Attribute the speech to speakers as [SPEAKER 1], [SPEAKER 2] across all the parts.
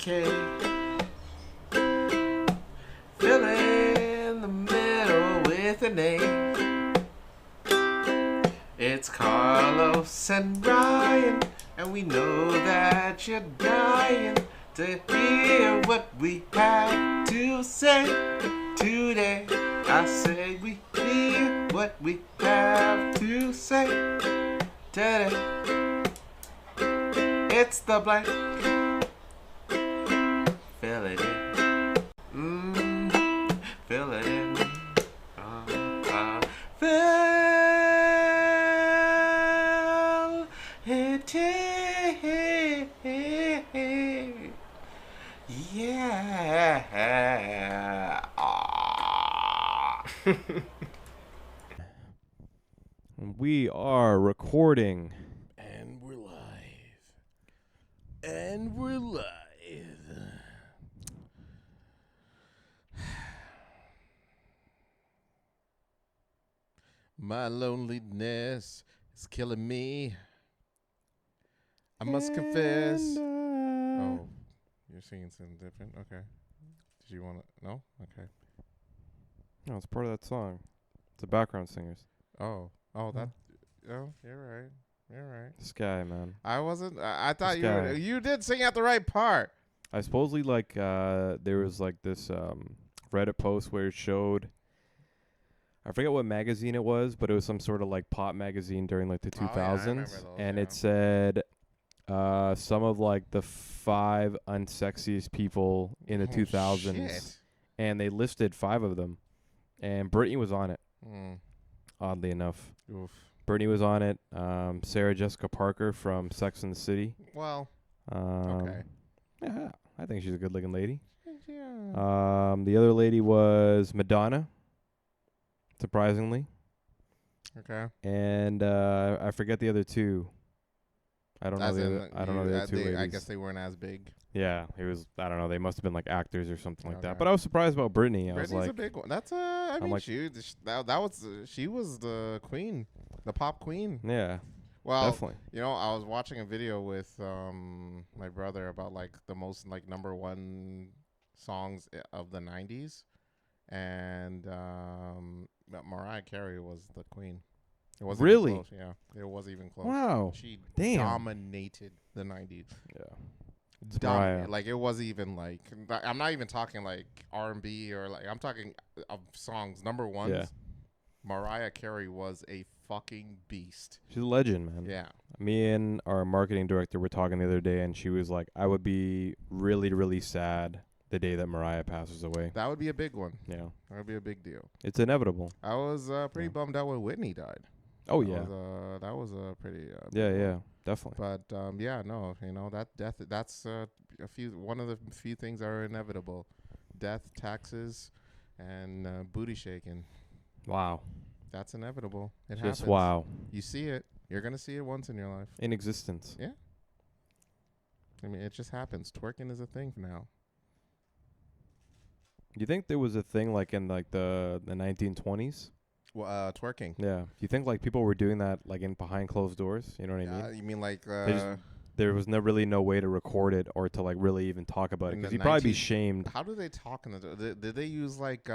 [SPEAKER 1] K. Fill in the middle with an A. It's Carlos and Ryan, and we know that you're dying to hear what we have to say today. I say we hear what we have to say today. It's the blank. Fill it in. Fill it in. Fill it in. Yeah.
[SPEAKER 2] We are recording.
[SPEAKER 1] And we're live. And we're live. My loneliness is killing me. I must confess. Oh, you're singing something different? Okay. Did you want to? No? Okay.
[SPEAKER 2] No, it's part of that song. It's the background singers.
[SPEAKER 1] Oh, that. Oh, you're right. You're right.
[SPEAKER 2] This guy, man.
[SPEAKER 1] I wasn't. I thought
[SPEAKER 2] This
[SPEAKER 1] you
[SPEAKER 2] guy.
[SPEAKER 1] you did sing at the right part.
[SPEAKER 2] I supposedly there was like this Reddit post where it showed, I forget what magazine it was, but it was some sort of like pop magazine during like the
[SPEAKER 1] Oh, yeah, I
[SPEAKER 2] 2000s,
[SPEAKER 1] remember those,
[SPEAKER 2] and
[SPEAKER 1] yeah.
[SPEAKER 2] it said some of like the 5 unsexiest people in the
[SPEAKER 1] Oh,
[SPEAKER 2] 2000s,
[SPEAKER 1] shit.
[SPEAKER 2] and they listed 5 of them, and Britney was on it. Oddly enough,
[SPEAKER 1] Oof.
[SPEAKER 2] Britney was on it. Sarah Jessica Parker from Sex and the City.
[SPEAKER 1] Well,
[SPEAKER 2] Um,
[SPEAKER 1] okay.
[SPEAKER 2] Yeah, I think she's a good-looking lady.
[SPEAKER 1] Yeah.
[SPEAKER 2] The other lady was Madonna, surprisingly,
[SPEAKER 1] Okay.
[SPEAKER 2] and I forget the other 2. I don't know
[SPEAKER 1] As
[SPEAKER 2] the
[SPEAKER 1] in,
[SPEAKER 2] other, I don't know the other 2 ladies.
[SPEAKER 1] I guess they weren't as big.
[SPEAKER 2] Yeah, it was. I don't know. They must have been like actors or something like that.
[SPEAKER 1] Okay.
[SPEAKER 2] But I was surprised about Britney. I was
[SPEAKER 1] Britney's
[SPEAKER 2] like,
[SPEAKER 1] a big one. That's I mean,
[SPEAKER 2] like-
[SPEAKER 1] she was the queen, the pop queen.
[SPEAKER 2] yeah,
[SPEAKER 1] Well,
[SPEAKER 2] definitely.
[SPEAKER 1] you know, I was watching a video with my brother about like the most like #1 songs of the '90s, and Mariah Carey was the queen. It wasn't even
[SPEAKER 2] Really?
[SPEAKER 1] close, yeah, it wasn't even close.
[SPEAKER 2] Wow.
[SPEAKER 1] She
[SPEAKER 2] Damn.
[SPEAKER 1] dominated the '90s.
[SPEAKER 2] Yeah. It's Mariah.
[SPEAKER 1] Like it was even like I'm not even talking like R&B or like I'm talking of songs #1s.
[SPEAKER 2] Yeah.
[SPEAKER 1] Mariah Carey was a fucking beast.
[SPEAKER 2] She's a legend, man.
[SPEAKER 1] Yeah.
[SPEAKER 2] Me and our marketing director were talking the other day, and she was like, I would be really, really sad the day that Mariah passes away.
[SPEAKER 1] That would be a big one.
[SPEAKER 2] Yeah.
[SPEAKER 1] That would be a big deal.
[SPEAKER 2] It's inevitable.
[SPEAKER 1] I was pretty
[SPEAKER 2] Yeah.
[SPEAKER 1] bummed out when Whitney died.
[SPEAKER 2] Oh, yeah.
[SPEAKER 1] That was a pretty
[SPEAKER 2] Yeah,
[SPEAKER 1] big one.
[SPEAKER 2] yeah. Definitely.
[SPEAKER 1] But yeah, no, you know, that death, that's one of the few things that are inevitable. Death, taxes, and booty shaking.
[SPEAKER 2] Wow.
[SPEAKER 1] That's inevitable. It
[SPEAKER 2] Just
[SPEAKER 1] happens.
[SPEAKER 2] wow.
[SPEAKER 1] You see it. You're going to see it once in your life.
[SPEAKER 2] In existence.
[SPEAKER 1] Yeah. I mean, it just happens. Twerking is a thing now.
[SPEAKER 2] You think there was a thing like in like the 1920s?
[SPEAKER 1] Well, twerking.
[SPEAKER 2] Yeah. You think like people were doing that like in behind closed doors? You know what I mean?
[SPEAKER 1] You mean like
[SPEAKER 2] There was really no way to record it or to like really even talk about it
[SPEAKER 1] In
[SPEAKER 2] because
[SPEAKER 1] the
[SPEAKER 2] you'd probably be
[SPEAKER 1] 19
[SPEAKER 2] shamed.
[SPEAKER 1] how do they talk in the did they use like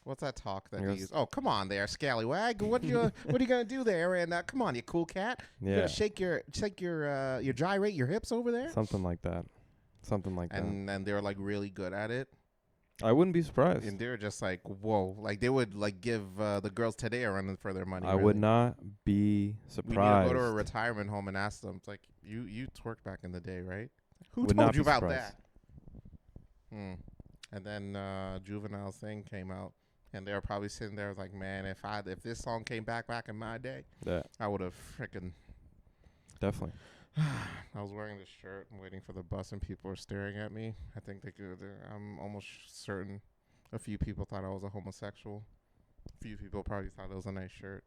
[SPEAKER 1] what's that talk that
[SPEAKER 2] I
[SPEAKER 1] they
[SPEAKER 2] guess-
[SPEAKER 1] use? Oh, come on there, scallywag. What are you gonna do there? And come on, you cool cat. You
[SPEAKER 2] Yeah.
[SPEAKER 1] gonna shake your gyrate your hips over there?
[SPEAKER 2] Something like that. Something like that.
[SPEAKER 1] And they're like really good at it.
[SPEAKER 2] I wouldn't be surprised.
[SPEAKER 1] And they're just like, whoa, like they would like give the girls today a run for their money.
[SPEAKER 2] I would not be
[SPEAKER 1] We need to
[SPEAKER 2] surprised.
[SPEAKER 1] go to a retirement home and ask them. It's like you twerked back in the day, right? Who
[SPEAKER 2] Would
[SPEAKER 1] told
[SPEAKER 2] not
[SPEAKER 1] you
[SPEAKER 2] be
[SPEAKER 1] about
[SPEAKER 2] surprised.
[SPEAKER 1] that? And then Juvenile's thing came out, and they were probably sitting there like, man, if this song came back in my day,
[SPEAKER 2] Yeah,
[SPEAKER 1] I would have freaking.
[SPEAKER 2] definitely.
[SPEAKER 1] I was wearing this shirt and waiting for the bus, and people were staring at me. I think I'm almost certain a few people thought I was a homosexual. A few people probably thought it was a nice shirt,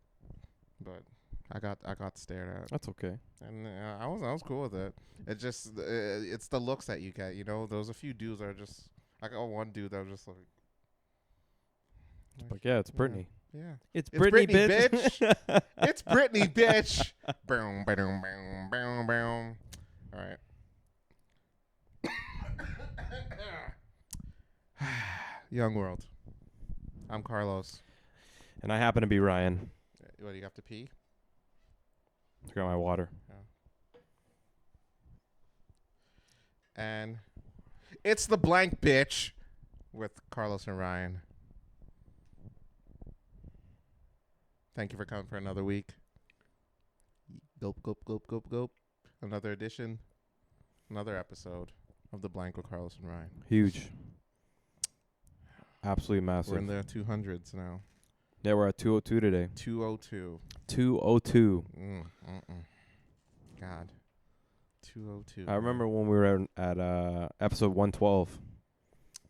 [SPEAKER 1] but I got stared at,
[SPEAKER 2] That's okay.
[SPEAKER 1] and I was cool with it. It just it's the looks that you get, you know. There was a few dudes that are just. I got one dude that was just like.
[SPEAKER 2] Like, yeah, it's Britney.
[SPEAKER 1] Yeah.
[SPEAKER 2] It's
[SPEAKER 1] It's
[SPEAKER 2] Britney,
[SPEAKER 1] Britney,
[SPEAKER 2] bitch.
[SPEAKER 1] It's Britney, bitch. Boom, boom, boom, boom, boom. All right. Young World. I'm Carlos.
[SPEAKER 2] And I happen to be Ryan.
[SPEAKER 1] What, do you have to pee?
[SPEAKER 2] I got my water.
[SPEAKER 1] And it's the blank bitch with Carlos and Ryan. Thank you for coming for another week. Gulp, gulp, gulp, gulp, gulp. Another edition, another episode of the blank with Carlos and Ryan.
[SPEAKER 2] Huge. Absolutely massive.
[SPEAKER 1] We're in the 200s now.
[SPEAKER 2] Yeah, we're at 202 today.
[SPEAKER 1] 202.
[SPEAKER 2] 202.
[SPEAKER 1] God. 202.
[SPEAKER 2] I remember when we were at episode 112.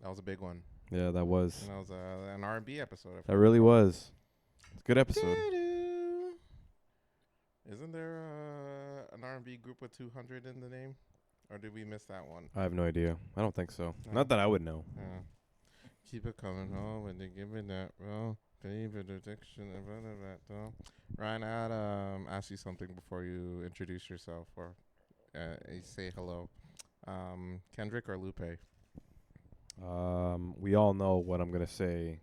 [SPEAKER 1] That was a big one.
[SPEAKER 2] Yeah, that was.
[SPEAKER 1] And that was an R&B episode.
[SPEAKER 2] That really was. It's a good episode.
[SPEAKER 1] Isn't there an R&B group with 200 in the name? Or did we miss that one?
[SPEAKER 2] I have no idea. I don't think so.
[SPEAKER 1] No.
[SPEAKER 2] Not that I would know.
[SPEAKER 1] Keep it coming home when they give me that roll. Baby, addiction and blah, blah, blah, blah. Ryan, I'd ask you something before you introduce yourself or say hello. Kendrick or Lupe?
[SPEAKER 2] We all know what I'm going to say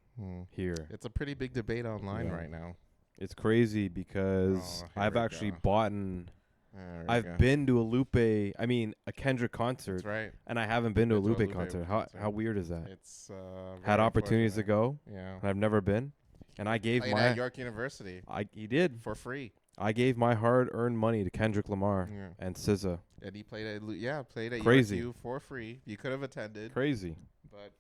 [SPEAKER 2] here.
[SPEAKER 1] It's a pretty big debate online right now.
[SPEAKER 2] It's crazy because I've actually I've been to a Kendrick concert.
[SPEAKER 1] That's right.
[SPEAKER 2] And I haven't been to a Lupe concert. How weird is that?
[SPEAKER 1] It's
[SPEAKER 2] had opportunities to go.
[SPEAKER 1] Yeah.
[SPEAKER 2] And I've never been. And I gave
[SPEAKER 1] at York University.
[SPEAKER 2] He did
[SPEAKER 1] for free.
[SPEAKER 2] I gave my hard-earned money to Kendrick Lamar and SZA.
[SPEAKER 1] And he played at
[SPEAKER 2] Crazy.
[SPEAKER 1] York U for free. You could have attended.
[SPEAKER 2] Crazy.
[SPEAKER 1] But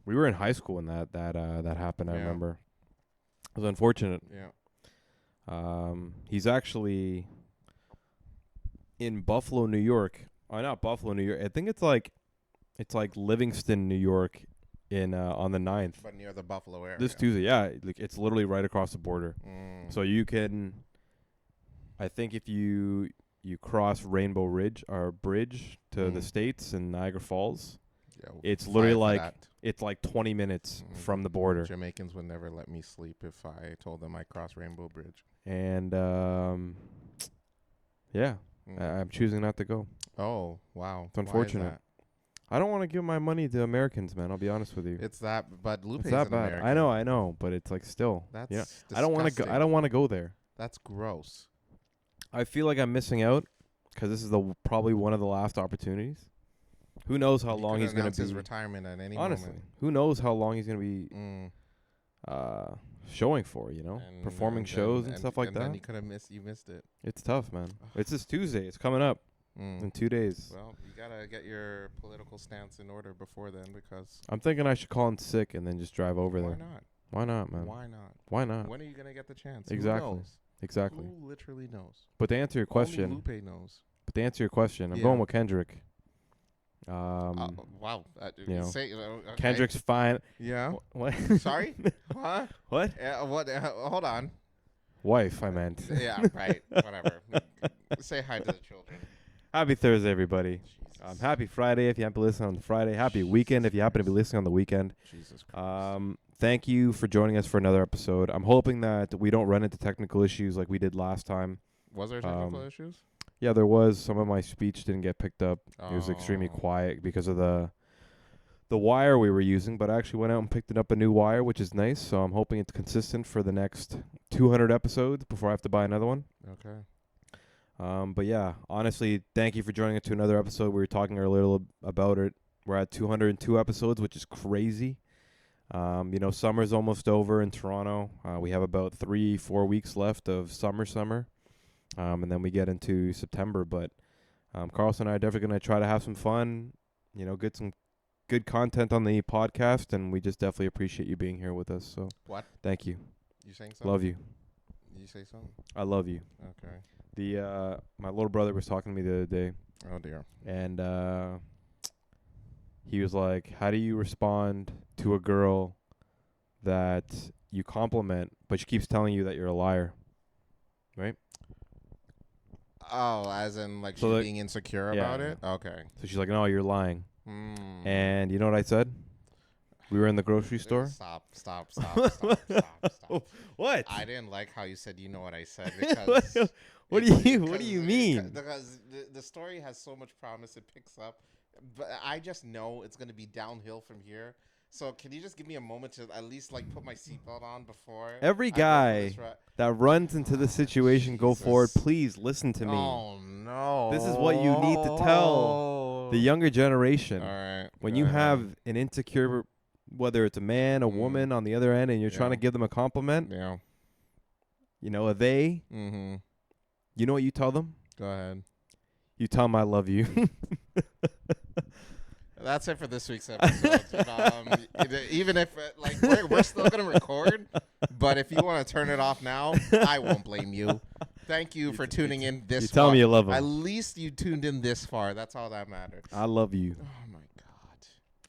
[SPEAKER 2] we were in high school when that happened. I remember. It was unfortunate.
[SPEAKER 1] Yeah.
[SPEAKER 2] He's actually in Buffalo, New York. Oh, not Buffalo, New York. I think it's like Livingston, New York, in on the 9th.
[SPEAKER 1] But near the Buffalo area.
[SPEAKER 2] This Tuesday, yeah. Like it's literally right across the border. So you can, I think if you cross Rainbow Ridge or Bridge to the States in Niagara Falls, it's literally it's like 20 minutes from the border.
[SPEAKER 1] Jamaicans would never let me sleep if I told them I crossed Rainbow Bridge.
[SPEAKER 2] And I'm choosing not to go.
[SPEAKER 1] Oh, wow.
[SPEAKER 2] It's unfortunate. I don't want to give my money to Americans, man. I'll be honest with you.
[SPEAKER 1] It's that, but Lupe's
[SPEAKER 2] it's that
[SPEAKER 1] an
[SPEAKER 2] bad.
[SPEAKER 1] American.
[SPEAKER 2] I know, but it's like still.
[SPEAKER 1] That's
[SPEAKER 2] I don't want to go. I don't want to go there.
[SPEAKER 1] That's gross.
[SPEAKER 2] I feel like I'm missing out because this is probably one of the last opportunities. Who knows how long he's going to be?
[SPEAKER 1] His retirement at any
[SPEAKER 2] honestly,
[SPEAKER 1] moment.
[SPEAKER 2] Who knows how long he's going to be showing for? Performing shows and stuff like that.
[SPEAKER 1] And you missed it.
[SPEAKER 2] It's tough, man. It's this Tuesday. It's coming up. In 2 days.
[SPEAKER 1] Well, you gotta get your political stance in order before then, because
[SPEAKER 2] I'm thinking I should call in sick and then just drive over there.
[SPEAKER 1] Why not?
[SPEAKER 2] Why not, man?
[SPEAKER 1] Why not?
[SPEAKER 2] Why not?
[SPEAKER 1] When are you gonna get the chance?
[SPEAKER 2] Exactly.
[SPEAKER 1] Who knows?
[SPEAKER 2] Exactly.
[SPEAKER 1] Who literally knows?
[SPEAKER 2] But to answer your question,
[SPEAKER 1] only Lupe knows.
[SPEAKER 2] But to answer your question, I'm going with Kendrick.
[SPEAKER 1] Wow.
[SPEAKER 2] Okay. Kendrick's fine.
[SPEAKER 1] Yeah.
[SPEAKER 2] What?
[SPEAKER 1] Sorry? Huh?
[SPEAKER 2] What?
[SPEAKER 1] What? Hold on.
[SPEAKER 2] Wife, I meant.
[SPEAKER 1] Yeah. Right. Whatever. Say hi to the children.
[SPEAKER 2] Happy Thursday, everybody. Happy Friday if you happen to listen on the Friday. Happy weekend if you happen to be listening on the weekend.
[SPEAKER 1] Jesus Christ.
[SPEAKER 2] Thank you for joining us for another episode. I'm hoping that we don't run into technical issues like we did last time.
[SPEAKER 1] Was there technical issues?
[SPEAKER 2] Yeah, there was. Some of my speech didn't get picked up. It was extremely quiet because of the wire we were using, but I actually went out and picked up a new wire, which is nice. So I'm hoping it's consistent for the next 200 episodes before I have to buy another one.
[SPEAKER 1] Okay.
[SPEAKER 2] But yeah, honestly, thank you for joining us to another episode. We were talking a little about it. We're at 202 episodes, which is crazy. Summer's almost over in Toronto. We have about 3-4 weeks left of summer. And then we get into September. But Carlson and I are definitely going to try to have some fun, get some good content on the podcast. And we just definitely appreciate you being here with us. So
[SPEAKER 1] what?
[SPEAKER 2] Thank you.
[SPEAKER 1] You saying something?
[SPEAKER 2] Love you.
[SPEAKER 1] You say something?
[SPEAKER 2] I love you.
[SPEAKER 1] Okay.
[SPEAKER 2] My little brother was talking to me the other day.
[SPEAKER 1] Oh dear.
[SPEAKER 2] And he was like, "How do you respond to a girl that you compliment, but she keeps telling you that you're a liar?" Right?
[SPEAKER 1] Oh, as in like
[SPEAKER 2] so
[SPEAKER 1] she's being insecure about it? Okay.
[SPEAKER 2] So she's like, "No, you're lying." And you know what I said? We were in the grocery store.
[SPEAKER 1] Stop.
[SPEAKER 2] What?
[SPEAKER 1] I didn't like how you said, "You know what I said," because
[SPEAKER 2] what do you mean?
[SPEAKER 1] Because the story has so much promise, it picks up, but I just know it's going to be downhill from here. So can you just give me a moment to at least like put my seatbelt on before
[SPEAKER 2] Every
[SPEAKER 1] I go for
[SPEAKER 2] guy
[SPEAKER 1] this
[SPEAKER 2] that runs into this situation, go forward.
[SPEAKER 1] Jesus.
[SPEAKER 2] Please listen to me.
[SPEAKER 1] Oh no!
[SPEAKER 2] This is what you need to tell the younger generation.
[SPEAKER 1] All right.
[SPEAKER 2] When
[SPEAKER 1] go
[SPEAKER 2] you
[SPEAKER 1] ahead.
[SPEAKER 2] have an insecure, whether it's a man, a woman on the other end, and you're trying to give them a compliment,
[SPEAKER 1] Yeah.
[SPEAKER 2] you know, a they,
[SPEAKER 1] Mm-hmm.
[SPEAKER 2] you know what you tell them?
[SPEAKER 1] Go ahead.
[SPEAKER 2] You tell them I love you.
[SPEAKER 1] That's it for this week's episode. Even if like we're still gonna record, but if you want to turn it off now, I won't blame you. Thank you for tuning in this.
[SPEAKER 2] You tell
[SPEAKER 1] far.
[SPEAKER 2] me you love them.
[SPEAKER 1] At least you tuned in this far. That's all that matters.
[SPEAKER 2] I love you.
[SPEAKER 1] Oh my god!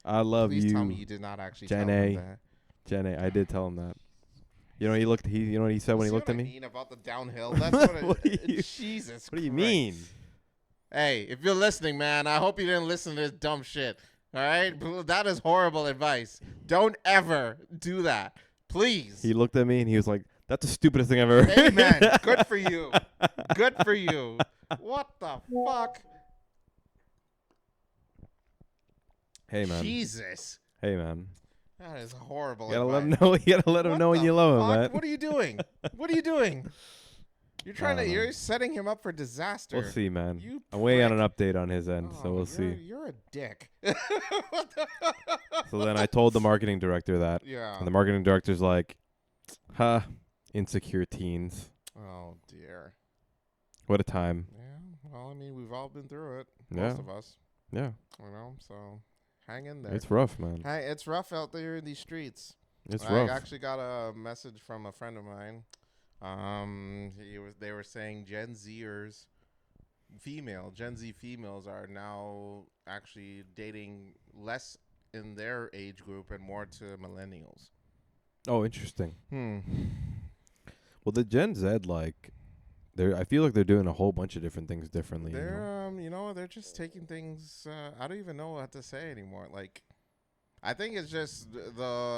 [SPEAKER 2] I love
[SPEAKER 1] Please
[SPEAKER 2] you.
[SPEAKER 1] tell me you did not actually
[SPEAKER 2] Jen
[SPEAKER 1] tell
[SPEAKER 2] A.
[SPEAKER 1] him that.
[SPEAKER 2] Jenny, I did tell him that. You know, you know what he said when he
[SPEAKER 1] See
[SPEAKER 2] looked
[SPEAKER 1] what
[SPEAKER 2] at
[SPEAKER 1] I
[SPEAKER 2] me?
[SPEAKER 1] mean about the downhill. That's what.
[SPEAKER 2] What do you-
[SPEAKER 1] Jesus.
[SPEAKER 2] What do you
[SPEAKER 1] Christ.
[SPEAKER 2] mean?
[SPEAKER 1] Hey, if you're listening, man, I hope you didn't listen to this dumb shit. All right, that is horrible advice. Don't ever do that, please.
[SPEAKER 2] He looked at me and he was like, "That's the stupidest thing I've ever heard."
[SPEAKER 1] Hey, man, good for you. Good for you. What the fuck?
[SPEAKER 2] Hey man.
[SPEAKER 1] Jesus.
[SPEAKER 2] Hey man.
[SPEAKER 1] That is horrible.
[SPEAKER 2] You gotta let him
[SPEAKER 1] advice.
[SPEAKER 2] know. You gotta let him
[SPEAKER 1] What
[SPEAKER 2] know when
[SPEAKER 1] the
[SPEAKER 2] you love him,
[SPEAKER 1] fuck?
[SPEAKER 2] man.
[SPEAKER 1] What are you doing? What are you doing? You're trying to.
[SPEAKER 2] don't know.
[SPEAKER 1] You're setting him up for disaster.
[SPEAKER 2] We'll see, man.
[SPEAKER 1] You
[SPEAKER 2] I'm waiting on an
[SPEAKER 1] prick.
[SPEAKER 2] update on his end, so
[SPEAKER 1] Oh,
[SPEAKER 2] we'll see.
[SPEAKER 1] You're a dick.
[SPEAKER 2] So then I told the marketing director that,
[SPEAKER 1] Yeah.
[SPEAKER 2] and the marketing director's like, "Huh, insecure teens.
[SPEAKER 1] Oh dear.
[SPEAKER 2] What a time."
[SPEAKER 1] Yeah. Well, I mean, we've all been through it.
[SPEAKER 2] Yeah.
[SPEAKER 1] Most of us.
[SPEAKER 2] Yeah,
[SPEAKER 1] You know. So hang in there.
[SPEAKER 2] it's rough, man.
[SPEAKER 1] Hey, it's rough out there in these streets.
[SPEAKER 2] It's
[SPEAKER 1] I
[SPEAKER 2] rough.
[SPEAKER 1] actually got a message from a friend of mine. They were saying Gen Z females are now actually dating less in their age group and more to millennials.
[SPEAKER 2] Oh, interesting.
[SPEAKER 1] Hmm.
[SPEAKER 2] Well, the Gen Z, like, I feel like they're doing a whole bunch of different things differently. You know?
[SPEAKER 1] They're they're just taking things. I don't even know what to say anymore. Like, I think it's just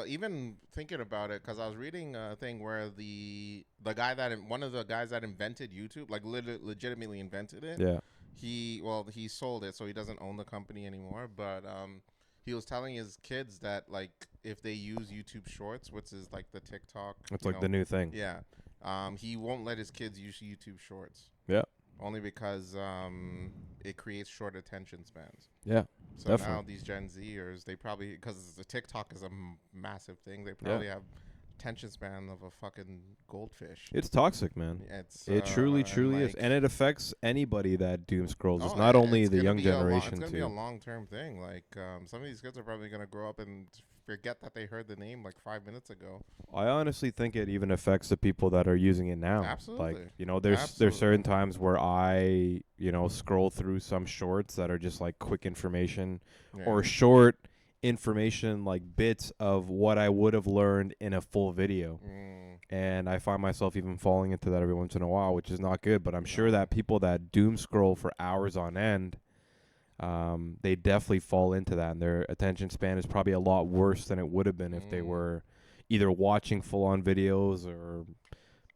[SPEAKER 1] even thinking about it, because I was reading a thing where the guy one of the guys that invented YouTube, like legitimately invented it.
[SPEAKER 2] Yeah.
[SPEAKER 1] He sold it, so he doesn't own the company anymore. But he was telling his kids that, like, if they use YouTube Shorts, which is like the TikTok,
[SPEAKER 2] It's like the new thing.
[SPEAKER 1] yeah, he won't let his kids use YouTube Shorts.
[SPEAKER 2] Yeah.
[SPEAKER 1] Only because it creates short attention spans.
[SPEAKER 2] Yeah.
[SPEAKER 1] So
[SPEAKER 2] Definitely.
[SPEAKER 1] now these Gen Zers, they probably, because the TikTok is a massive thing, they probably have attention span of a fucking goldfish.
[SPEAKER 2] It's toxic, man. It truly is, and it affects anybody that doom scrolls. It's not only the young generation
[SPEAKER 1] It's gonna be a
[SPEAKER 2] too.
[SPEAKER 1] long-term thing. Like some of these kids are probably gonna grow up and forget that they heard the name like 5 minutes ago.
[SPEAKER 2] I honestly think it even affects the people that are using it now.
[SPEAKER 1] Absolutely.
[SPEAKER 2] Like, you know, there's certain times where I, you know, scroll through some shorts that are just like quick information or short information, like bits of what I would have learned in a full video. And I find myself even falling into that every once in a while, which is not good. But I'm sure that people that doom scroll for hours on end, they definitely fall into that, and their attention span is probably a lot worse than it would have been if they were either watching full-on videos or,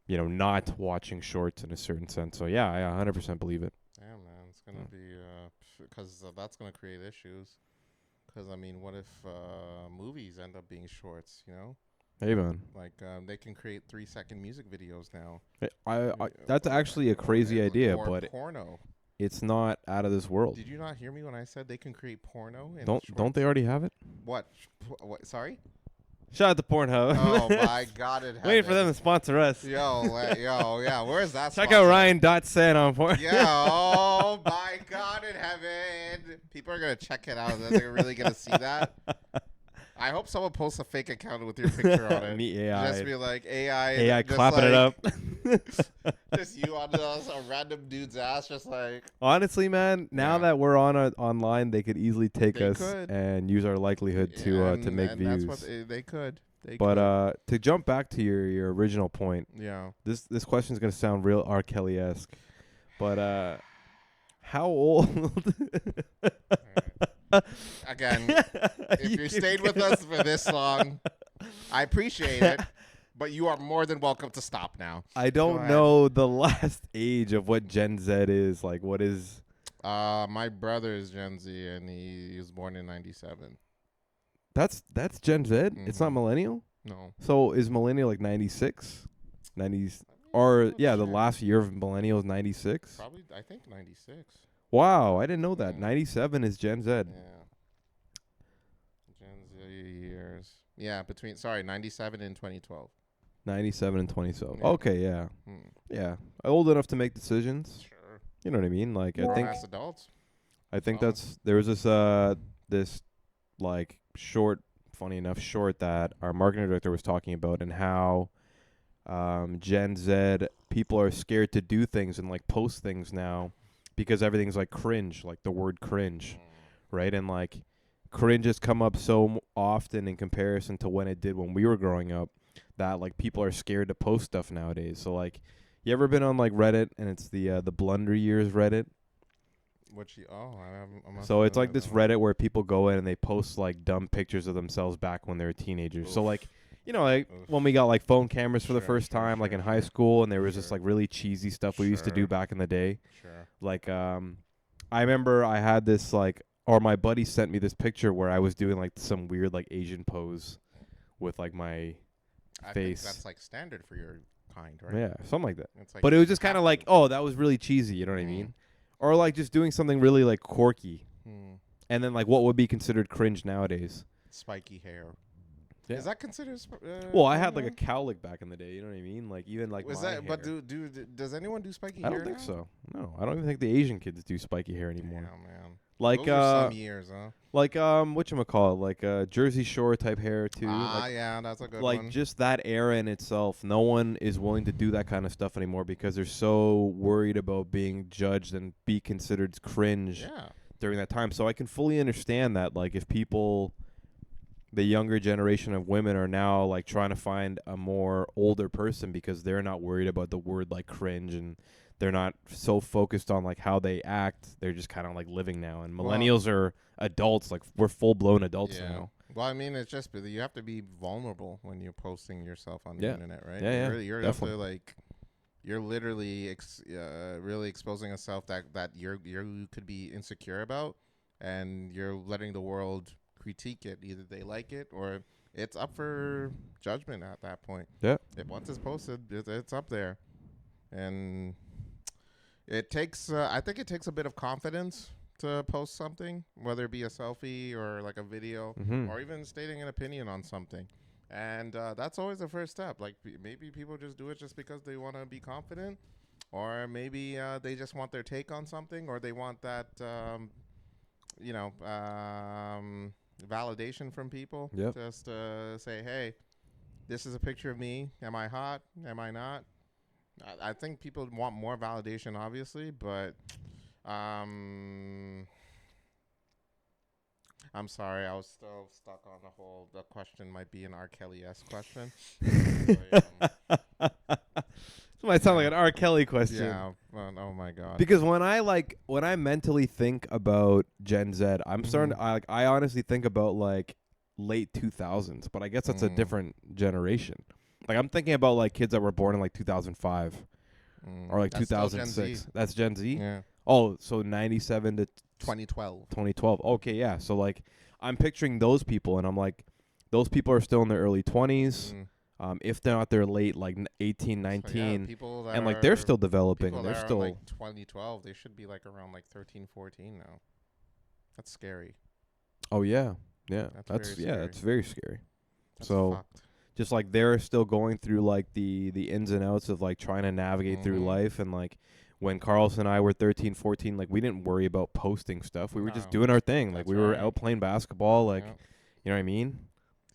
[SPEAKER 2] you know, not watching shorts in a certain sense. So yeah, I 100% believe it.
[SPEAKER 1] Yeah, man, it's gonna be because that's gonna create issues. Because I mean, what if movies end up being shorts? You know,
[SPEAKER 2] Hey man,
[SPEAKER 1] like they can create 3-second music videos now.
[SPEAKER 2] I that's actually a crazy idea,
[SPEAKER 1] or
[SPEAKER 2] but
[SPEAKER 1] porno.
[SPEAKER 2] it's not out of this world.
[SPEAKER 1] Did you not hear me when I said they can create porno? In
[SPEAKER 2] Don't
[SPEAKER 1] shorts?
[SPEAKER 2] they already have it?
[SPEAKER 1] What? What? Sorry.
[SPEAKER 2] Shout out to Pornhub.
[SPEAKER 1] Oh my God! It
[SPEAKER 2] Waiting for them to sponsor us.
[SPEAKER 1] Yeah. Where's that?
[SPEAKER 2] Check
[SPEAKER 1] sponsor?
[SPEAKER 2] out Ryan.sen on Pornhub.
[SPEAKER 1] Yeah. Oh my God in heaven! People are gonna check it out. They're really gonna see that. I hope someone posts a fake account with your picture on it.
[SPEAKER 2] Me AI.
[SPEAKER 1] Just be like AI.
[SPEAKER 2] AI
[SPEAKER 1] just
[SPEAKER 2] clapping it up.
[SPEAKER 1] Just you on a random dude's ass, just like.
[SPEAKER 2] Honestly, man, now
[SPEAKER 1] Yeah.
[SPEAKER 2] that we're online, they could easily take
[SPEAKER 1] They
[SPEAKER 2] us
[SPEAKER 1] could.
[SPEAKER 2] and use our likelihood to make views.
[SPEAKER 1] That's what they could.
[SPEAKER 2] But to jump back to your original point,
[SPEAKER 1] yeah.
[SPEAKER 2] this question is gonna sound real R. Kelly-esque, but how old?
[SPEAKER 1] Again, if you stayed with us for this long, I appreciate it. But you are more than welcome to stop now.
[SPEAKER 2] I don't know the last age of what Gen Z is. Like, what is?
[SPEAKER 1] My brother is Gen Z, and he was born in '97.
[SPEAKER 2] That's Gen Z. It's not
[SPEAKER 1] Mhm.
[SPEAKER 2] millennial.
[SPEAKER 1] No.
[SPEAKER 2] So is millennial like 96, 90s,
[SPEAKER 1] I'm
[SPEAKER 2] or
[SPEAKER 1] not
[SPEAKER 2] yeah, the
[SPEAKER 1] sure.
[SPEAKER 2] last year of millennial is 96.
[SPEAKER 1] Probably, I think 96.
[SPEAKER 2] Wow, I didn't know that.
[SPEAKER 1] Yeah.
[SPEAKER 2] 97 is Gen Z.
[SPEAKER 1] Yeah. Gen Z years. Yeah, 97 and 2012.
[SPEAKER 2] 97 and 2012.
[SPEAKER 1] Yeah.
[SPEAKER 2] Okay, yeah,
[SPEAKER 1] Hmm.
[SPEAKER 2] yeah. Old enough to make decisions.
[SPEAKER 1] Sure.
[SPEAKER 2] You know what I mean? Like I think
[SPEAKER 1] As adults.
[SPEAKER 2] I think
[SPEAKER 1] Solid.
[SPEAKER 2] there was this like short, funny enough short that our marketing director was talking about, and how Gen Z people are scared to do things and like post things now because everything's like cringe, like the word cringe, right? And like cringe has come up so often in comparison to when it did when we were growing up, that like people are scared to post stuff nowadays. So like, you ever been on like Reddit, and it's the Blunder Years Reddit?
[SPEAKER 1] I'm not
[SPEAKER 2] So it's
[SPEAKER 1] familiar
[SPEAKER 2] like
[SPEAKER 1] with
[SPEAKER 2] this
[SPEAKER 1] that one.
[SPEAKER 2] Reddit where people go in and they post like dumb pictures of themselves back when they were teenagers. So
[SPEAKER 1] Oof.
[SPEAKER 2] like, you know, like
[SPEAKER 1] Oof.
[SPEAKER 2] when we got like phone cameras for the
[SPEAKER 1] Sure,
[SPEAKER 2] first
[SPEAKER 1] sure,
[SPEAKER 2] time, like
[SPEAKER 1] sure,
[SPEAKER 2] in high
[SPEAKER 1] sure.
[SPEAKER 2] school, and there was just
[SPEAKER 1] Sure.
[SPEAKER 2] like really cheesy stuff we used to do
[SPEAKER 1] Sure.
[SPEAKER 2] back in the day.
[SPEAKER 1] Sure.
[SPEAKER 2] Like I remember I had this like, or my buddy sent me this picture where I was doing like some weird like Asian pose with like my
[SPEAKER 1] I
[SPEAKER 2] face.
[SPEAKER 1] think that's like standard for your kind, right?
[SPEAKER 2] Yeah, something like that.
[SPEAKER 1] It's like
[SPEAKER 2] But it was just kind of
[SPEAKER 1] half
[SPEAKER 2] like, oh, that was really cheesy, you know what I
[SPEAKER 1] Mhm.
[SPEAKER 2] mean? Or like just doing something really like quirky.
[SPEAKER 1] Hmm.
[SPEAKER 2] And then like what would be considered cringe nowadays?
[SPEAKER 1] Spiky hair.
[SPEAKER 2] Yeah.
[SPEAKER 1] Is that considered?
[SPEAKER 2] Well, I had like
[SPEAKER 1] cringe
[SPEAKER 2] a cowlick back in the day. You know what I mean? Like even like
[SPEAKER 1] now? Was
[SPEAKER 2] my
[SPEAKER 1] that? But
[SPEAKER 2] hair.
[SPEAKER 1] does anyone do spiky
[SPEAKER 2] I
[SPEAKER 1] hair?
[SPEAKER 2] don't think
[SPEAKER 1] now?
[SPEAKER 2] so. No, I don't even think the Asian kids do spiky hair anymore.
[SPEAKER 1] Damn, man.
[SPEAKER 2] Like
[SPEAKER 1] Those are some years, huh?
[SPEAKER 2] like whatchamacallit, like Jersey Shore type hair too. Like,
[SPEAKER 1] Yeah, that's a good
[SPEAKER 2] like
[SPEAKER 1] one.
[SPEAKER 2] just that era in itself. No one is willing to do that kind of stuff anymore because they're so worried about being judged and be considered cringe
[SPEAKER 1] Yeah.
[SPEAKER 2] during that time. So I can fully understand that, like, if people, the younger generation of women, are now like trying to find a more older person because they're not worried about the word like cringe, and they're not so focused on like how they act. They're just kind of like living now. And
[SPEAKER 1] Well-
[SPEAKER 2] millennials are adults, like we're full blown adults
[SPEAKER 1] Yeah.
[SPEAKER 2] now.
[SPEAKER 1] Well, I mean, it's just you have to be vulnerable when you're posting yourself on the
[SPEAKER 2] Yeah.
[SPEAKER 1] internet, right?
[SPEAKER 2] Yeah, yeah,
[SPEAKER 1] You're have to like, you're literally really exposing a self that you could be insecure about, and you're letting the world critique it. Either they like it or it's up for judgment at that point.
[SPEAKER 2] Yeah.
[SPEAKER 1] If once it's posted, it's up there, and it takes. I think it takes a bit of confidence to post something, whether it be a selfie or like a video,
[SPEAKER 2] Mm-hmm.
[SPEAKER 1] or even stating an opinion on something. And that's always the first step. Like maybe people just do it just because they want to be confident, or maybe they just want their take on something, or they want that, validation from people.
[SPEAKER 2] Yep.
[SPEAKER 1] Just say, hey, this is a picture of me. Am I hot? Am I not? I think people want more validation, obviously, but I'm sorry, I was still stuck on the question might be an R. Kelly-esque question.
[SPEAKER 2] This might sound like an R. Kelly question.
[SPEAKER 1] Yeah, oh my God.
[SPEAKER 2] Because when I mentally think about Gen Z, I'm starting to, I honestly think about like late 2000s, but I guess that's a different generation. Like I'm thinking about like kids that were born in like 2005 or like
[SPEAKER 1] That's still Gen
[SPEAKER 2] 2006.
[SPEAKER 1] Z.
[SPEAKER 2] That's Gen Z?
[SPEAKER 1] Yeah.
[SPEAKER 2] Oh, so 97 to
[SPEAKER 1] 2012.
[SPEAKER 2] 2012. Okay, yeah. So like I'm picturing those people, and I'm like, those people are still in their early 20s. If they're not, they're late, like 18, 19.
[SPEAKER 1] People that
[SPEAKER 2] and like they're still developing.
[SPEAKER 1] people
[SPEAKER 2] They're
[SPEAKER 1] that are
[SPEAKER 2] still
[SPEAKER 1] like 2012. They should be like around like 13, 14 now. That's scary.
[SPEAKER 2] Oh yeah. Yeah.
[SPEAKER 1] That's very scary.
[SPEAKER 2] That's very scary.
[SPEAKER 1] That's
[SPEAKER 2] So
[SPEAKER 1] fucked.
[SPEAKER 2] just like they're still going through like the ins and outs of like trying to navigate through
[SPEAKER 1] Mhm.
[SPEAKER 2] life. And like when Carlos and I were 13, 14, like we didn't worry about posting stuff. We were just
[SPEAKER 1] No.
[SPEAKER 2] doing our thing. Like
[SPEAKER 1] That's
[SPEAKER 2] we were
[SPEAKER 1] right.
[SPEAKER 2] out playing basketball. Like,
[SPEAKER 1] Yeah.
[SPEAKER 2] you know what I mean?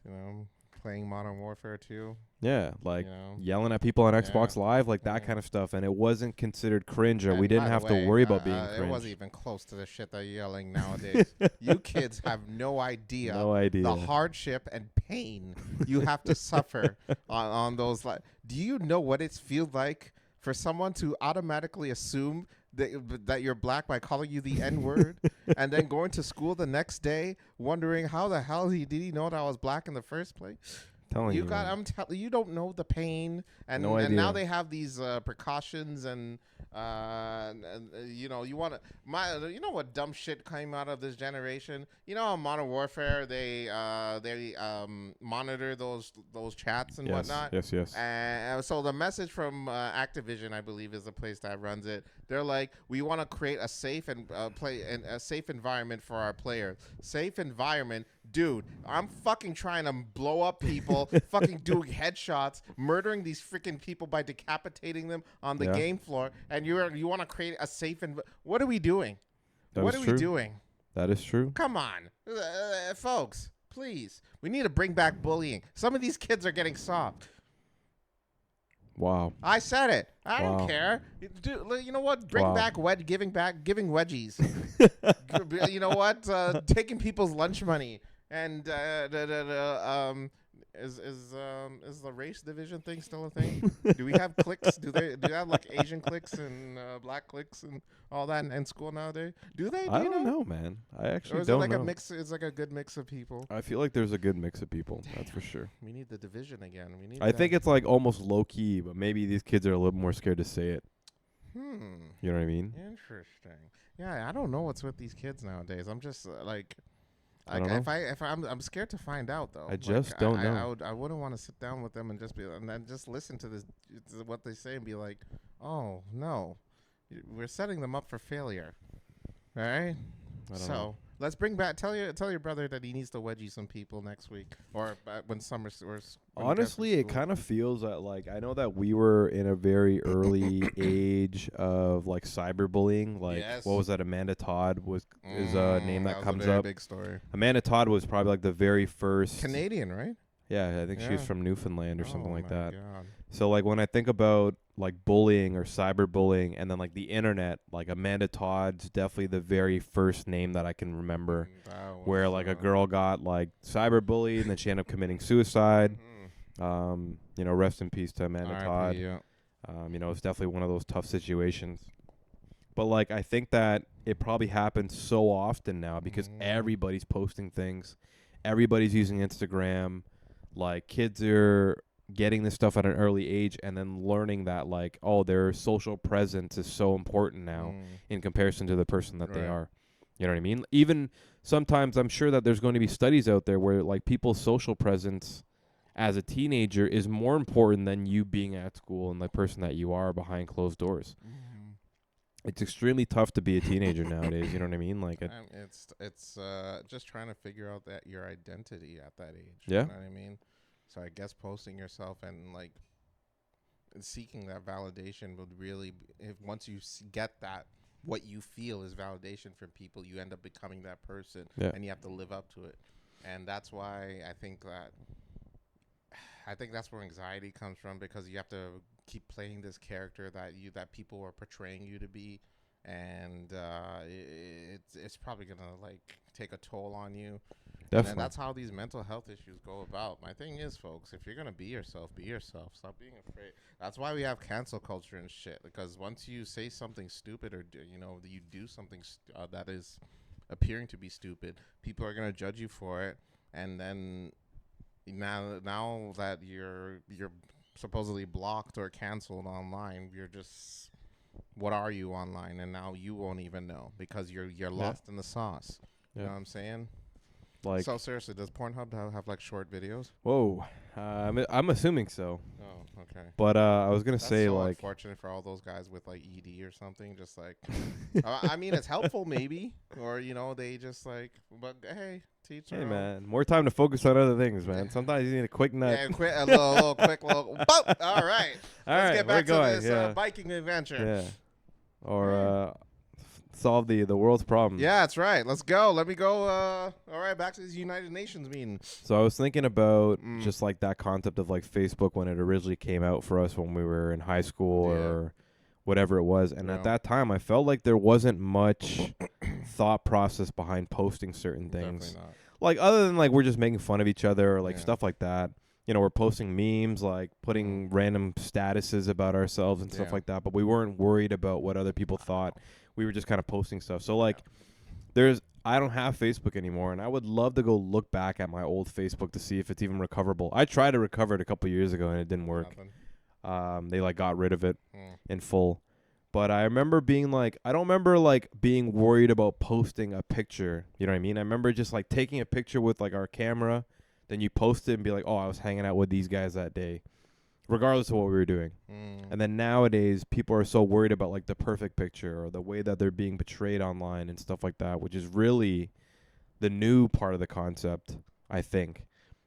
[SPEAKER 1] You know, playing Modern Warfare 2.
[SPEAKER 2] Yeah. Like
[SPEAKER 1] you know.
[SPEAKER 2] yelling at people on
[SPEAKER 1] Yeah.
[SPEAKER 2] Xbox Live, like that
[SPEAKER 1] Yeah.
[SPEAKER 2] kind of stuff. And it wasn't considered cringe, or
[SPEAKER 1] And
[SPEAKER 2] we didn't
[SPEAKER 1] by the
[SPEAKER 2] have
[SPEAKER 1] way,
[SPEAKER 2] to worry about being
[SPEAKER 1] It
[SPEAKER 2] cringe.
[SPEAKER 1] wasn't even close to the shit that you're yelling nowadays. You kids have no idea.
[SPEAKER 2] No idea.
[SPEAKER 1] The hardship and pain you have to suffer on those. Do you know what it feels like for someone to automatically assume that you're black by calling you the N-word, and then going to school the next day wondering how the hell did he know that I was black in the first place?
[SPEAKER 2] telling you.
[SPEAKER 1] got.
[SPEAKER 2] Man.
[SPEAKER 1] You don't know the pain, and
[SPEAKER 2] No
[SPEAKER 1] and now
[SPEAKER 2] idea.
[SPEAKER 1] they have these precautions, and you know, you want to you know what dumb shit came out of this generation. You know, on Modern Warfare, they monitor those chats and
[SPEAKER 2] Yes,
[SPEAKER 1] whatnot.
[SPEAKER 2] yes.
[SPEAKER 1] And so the message from Activision, I believe, is the place that runs it. They're like, we want to create a safe and a safe environment for our players. Safe environment, dude. I'm fucking trying to blow up people, fucking doing headshots, murdering these freaking people by decapitating them on the
[SPEAKER 2] Yeah.
[SPEAKER 1] game floor, and you want to create a safe what are we doing?
[SPEAKER 2] That
[SPEAKER 1] What
[SPEAKER 2] is
[SPEAKER 1] are
[SPEAKER 2] true.
[SPEAKER 1] we doing?
[SPEAKER 2] That is true.
[SPEAKER 1] Come on, folks. Please, we need to bring back bullying. Some of these kids are getting soft.
[SPEAKER 2] Wow.
[SPEAKER 1] I said it. I
[SPEAKER 2] Wow.
[SPEAKER 1] don't care. You know what? Bring
[SPEAKER 2] Wow.
[SPEAKER 1] back giving wedgies. You know what? Taking people's lunch money and is the race division thing still a thing? Do we have cliques? Do they have like Asian cliques and black cliques and all that in school nowadays? Do they?
[SPEAKER 2] I don't know, man. I
[SPEAKER 1] Or
[SPEAKER 2] actually
[SPEAKER 1] is
[SPEAKER 2] don't
[SPEAKER 1] it like
[SPEAKER 2] know.
[SPEAKER 1] a mix? It's like a good mix of people.
[SPEAKER 2] I feel like there's a good mix of people. That's for sure.
[SPEAKER 1] We need the division again. We need.
[SPEAKER 2] I think it's like almost low key, but maybe these kids are a little more scared to say it. You know what I mean?
[SPEAKER 1] Interesting. Yeah, I don't know what's with these kids nowadays. I'm just like
[SPEAKER 2] I don't know.
[SPEAKER 1] if I'm scared to find out though.
[SPEAKER 2] I just don't know.
[SPEAKER 1] I wouldn't want to sit down with them and just then just listen to this to what they say and be like, oh no, we're setting them up for failure. All right.
[SPEAKER 2] I don't
[SPEAKER 1] So
[SPEAKER 2] know.
[SPEAKER 1] let's bring back. Tell your brother that he needs to wedgie some people next week or when summer or when
[SPEAKER 2] Honestly, it kind of feels that like I know that we were in a very early age of like cyberbullying. Like
[SPEAKER 1] Yes.
[SPEAKER 2] what was that? Amanda Todd is a name that
[SPEAKER 1] was
[SPEAKER 2] comes
[SPEAKER 1] a very
[SPEAKER 2] up.
[SPEAKER 1] Big story.
[SPEAKER 2] Amanda Todd was probably like the very first.
[SPEAKER 1] Canadian, right?
[SPEAKER 2] Yeah, I think she's
[SPEAKER 1] Yeah.
[SPEAKER 2] from Newfoundland or something
[SPEAKER 1] Oh
[SPEAKER 2] like
[SPEAKER 1] my
[SPEAKER 2] that.
[SPEAKER 1] God.
[SPEAKER 2] So like when I think about like bullying or cyberbullying and then like the internet, like Amanda Todd's definitely the very first name that I can remember
[SPEAKER 1] That
[SPEAKER 2] where
[SPEAKER 1] was,
[SPEAKER 2] like a girl got like cyberbullied and then she ended up committing suicide.
[SPEAKER 1] mhm.
[SPEAKER 2] You know, rest in peace to Amanda
[SPEAKER 1] RIP,
[SPEAKER 2] Todd.
[SPEAKER 1] yeah.
[SPEAKER 2] You know, it's definitely one of those tough situations. But like I think that it probably happens so often now because
[SPEAKER 1] Mhm.
[SPEAKER 2] everybody's posting things. Everybody's using Instagram. Like kids are getting this stuff at an early age and then learning that like, oh, their social presence is so important now in comparison to the person that they
[SPEAKER 1] Right.
[SPEAKER 2] are. You know what I mean? Even sometimes I'm sure that there's going to be studies out there where like people's social presence as a teenager is more important than you being at school and the person that you are behind closed doors.
[SPEAKER 1] Mhm.
[SPEAKER 2] It's extremely tough to be a teenager nowadays. You know what I mean? Like,
[SPEAKER 1] It's just trying to figure out that your identity at that age.
[SPEAKER 2] Yeah.
[SPEAKER 1] You know what I mean? So I guess posting yourself and like seeking that validation would really, if once you get that, what you feel is validation from people, you end up becoming that person,
[SPEAKER 2] Yeah.
[SPEAKER 1] and you have to live up to it. And that's why I think that's where anxiety comes from, because you have to keep playing this character that people are portraying you to be, and it's probably gonna like take a toll on you.
[SPEAKER 2] definitely.
[SPEAKER 1] And that's how these mental health issues go about. My thing is, folks, if you're gonna be yourself, be yourself. Stop being afraid. That's why we have cancel culture and shit. Because once you say something stupid or you do something that is appearing to be stupid, people are gonna judge you for it. And then now that you're supposedly blocked or canceled online, you're just, what are you online? And now you won't even know because you're lost in the sauce. You know what I'm saying?
[SPEAKER 2] like,
[SPEAKER 1] So seriously, does Pornhub have like short videos?
[SPEAKER 2] whoa. I'm assuming so.
[SPEAKER 1] Oh, okay.
[SPEAKER 2] But I was going to
[SPEAKER 1] That's
[SPEAKER 2] say,
[SPEAKER 1] so
[SPEAKER 2] like,
[SPEAKER 1] unfortunate for all those guys with like ED or something. Just like, I mean, it's helpful maybe, or they just like, but hey, teach their
[SPEAKER 2] hey,
[SPEAKER 1] own.
[SPEAKER 2] man, more time to focus on other things, man. Sometimes you need a quick nut.
[SPEAKER 1] Yeah, a little quick little. Boop. All right.
[SPEAKER 2] All
[SPEAKER 1] Let's
[SPEAKER 2] right,
[SPEAKER 1] get
[SPEAKER 2] we're
[SPEAKER 1] back to
[SPEAKER 2] going.
[SPEAKER 1] this
[SPEAKER 2] Yeah.
[SPEAKER 1] biking adventure.
[SPEAKER 2] Yeah. Or solve the world's problems.
[SPEAKER 1] Yeah, that's right. Let's go. Let me go. All right, back to this United Nations meeting.
[SPEAKER 2] So I was thinking about just like that concept of like Facebook when it originally came out for us when we were in high school
[SPEAKER 1] Yeah.
[SPEAKER 2] or whatever it was. And
[SPEAKER 1] Yeah.
[SPEAKER 2] at that time, I felt like there wasn't much thought process behind posting certain things.
[SPEAKER 1] Definitely not.
[SPEAKER 2] Like other than like we're just making fun of each other or like
[SPEAKER 1] Yeah.
[SPEAKER 2] stuff like that. We're posting memes, like putting random statuses about ourselves and stuff
[SPEAKER 1] Yeah.
[SPEAKER 2] like that. But we weren't worried about what other people thought. We were just kind of posting stuff. So like there's I don't have Facebook anymore, and I would love to go look back at my old Facebook to see if it's even recoverable. I tried to recover it a couple years ago, and it didn't work. They like got rid of it in full. But I remember being like, I don't remember like being worried about posting a picture. You know what I mean? I remember just like taking a picture with like our camera, then you post it and be like, oh, I was hanging out with these guys that day, regardless of what we were doing. And then nowadays, people are so worried about like the perfect picture or the way that they're being portrayed online and stuff like that, which is really the new part of the concept, I think.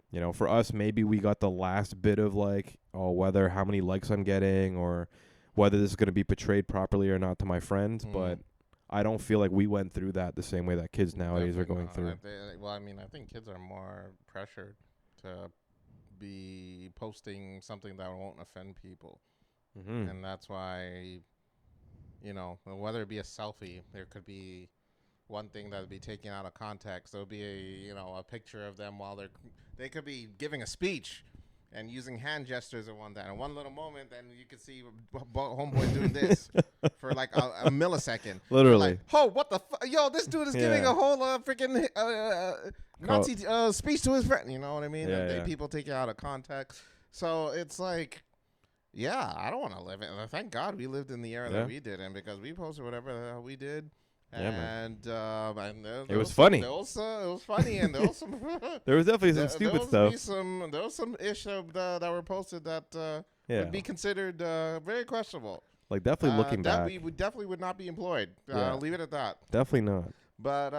[SPEAKER 2] You know, for us, maybe we got the last bit of like, oh, whether how many likes I'm getting or whether this is going to be portrayed properly or not to my friends. But I don't feel like we went through that the same way that kids nowadays are going through.
[SPEAKER 1] Well, I mean, I think kids are more pressured to be posting something that won't offend people. And that's why, you know, whether it be a selfie, there could be one thing that would be taken out of context. There'll be a picture of them while they could be giving a speech and using hand gestures and in one little moment, then you could see homeboy doing this for like a millisecond.
[SPEAKER 2] Literally.
[SPEAKER 1] Like, oh, what the yo, this dude is giving a whole freaking Nazi speech to his friend. You know what I mean? And people take it out of context. So it's like, yeah, I don't want to live in. Thank God we lived in the era that we did, and because we posted whatever the hell we did. And
[SPEAKER 2] it was funny.
[SPEAKER 1] It was funny, and there was some.
[SPEAKER 2] There was definitely some stupid stuff.
[SPEAKER 1] There was some ish that were posted that would be considered very questionable.
[SPEAKER 2] Like definitely looking back,
[SPEAKER 1] we would not be employed. Leave it at that.
[SPEAKER 2] Definitely not.
[SPEAKER 1] But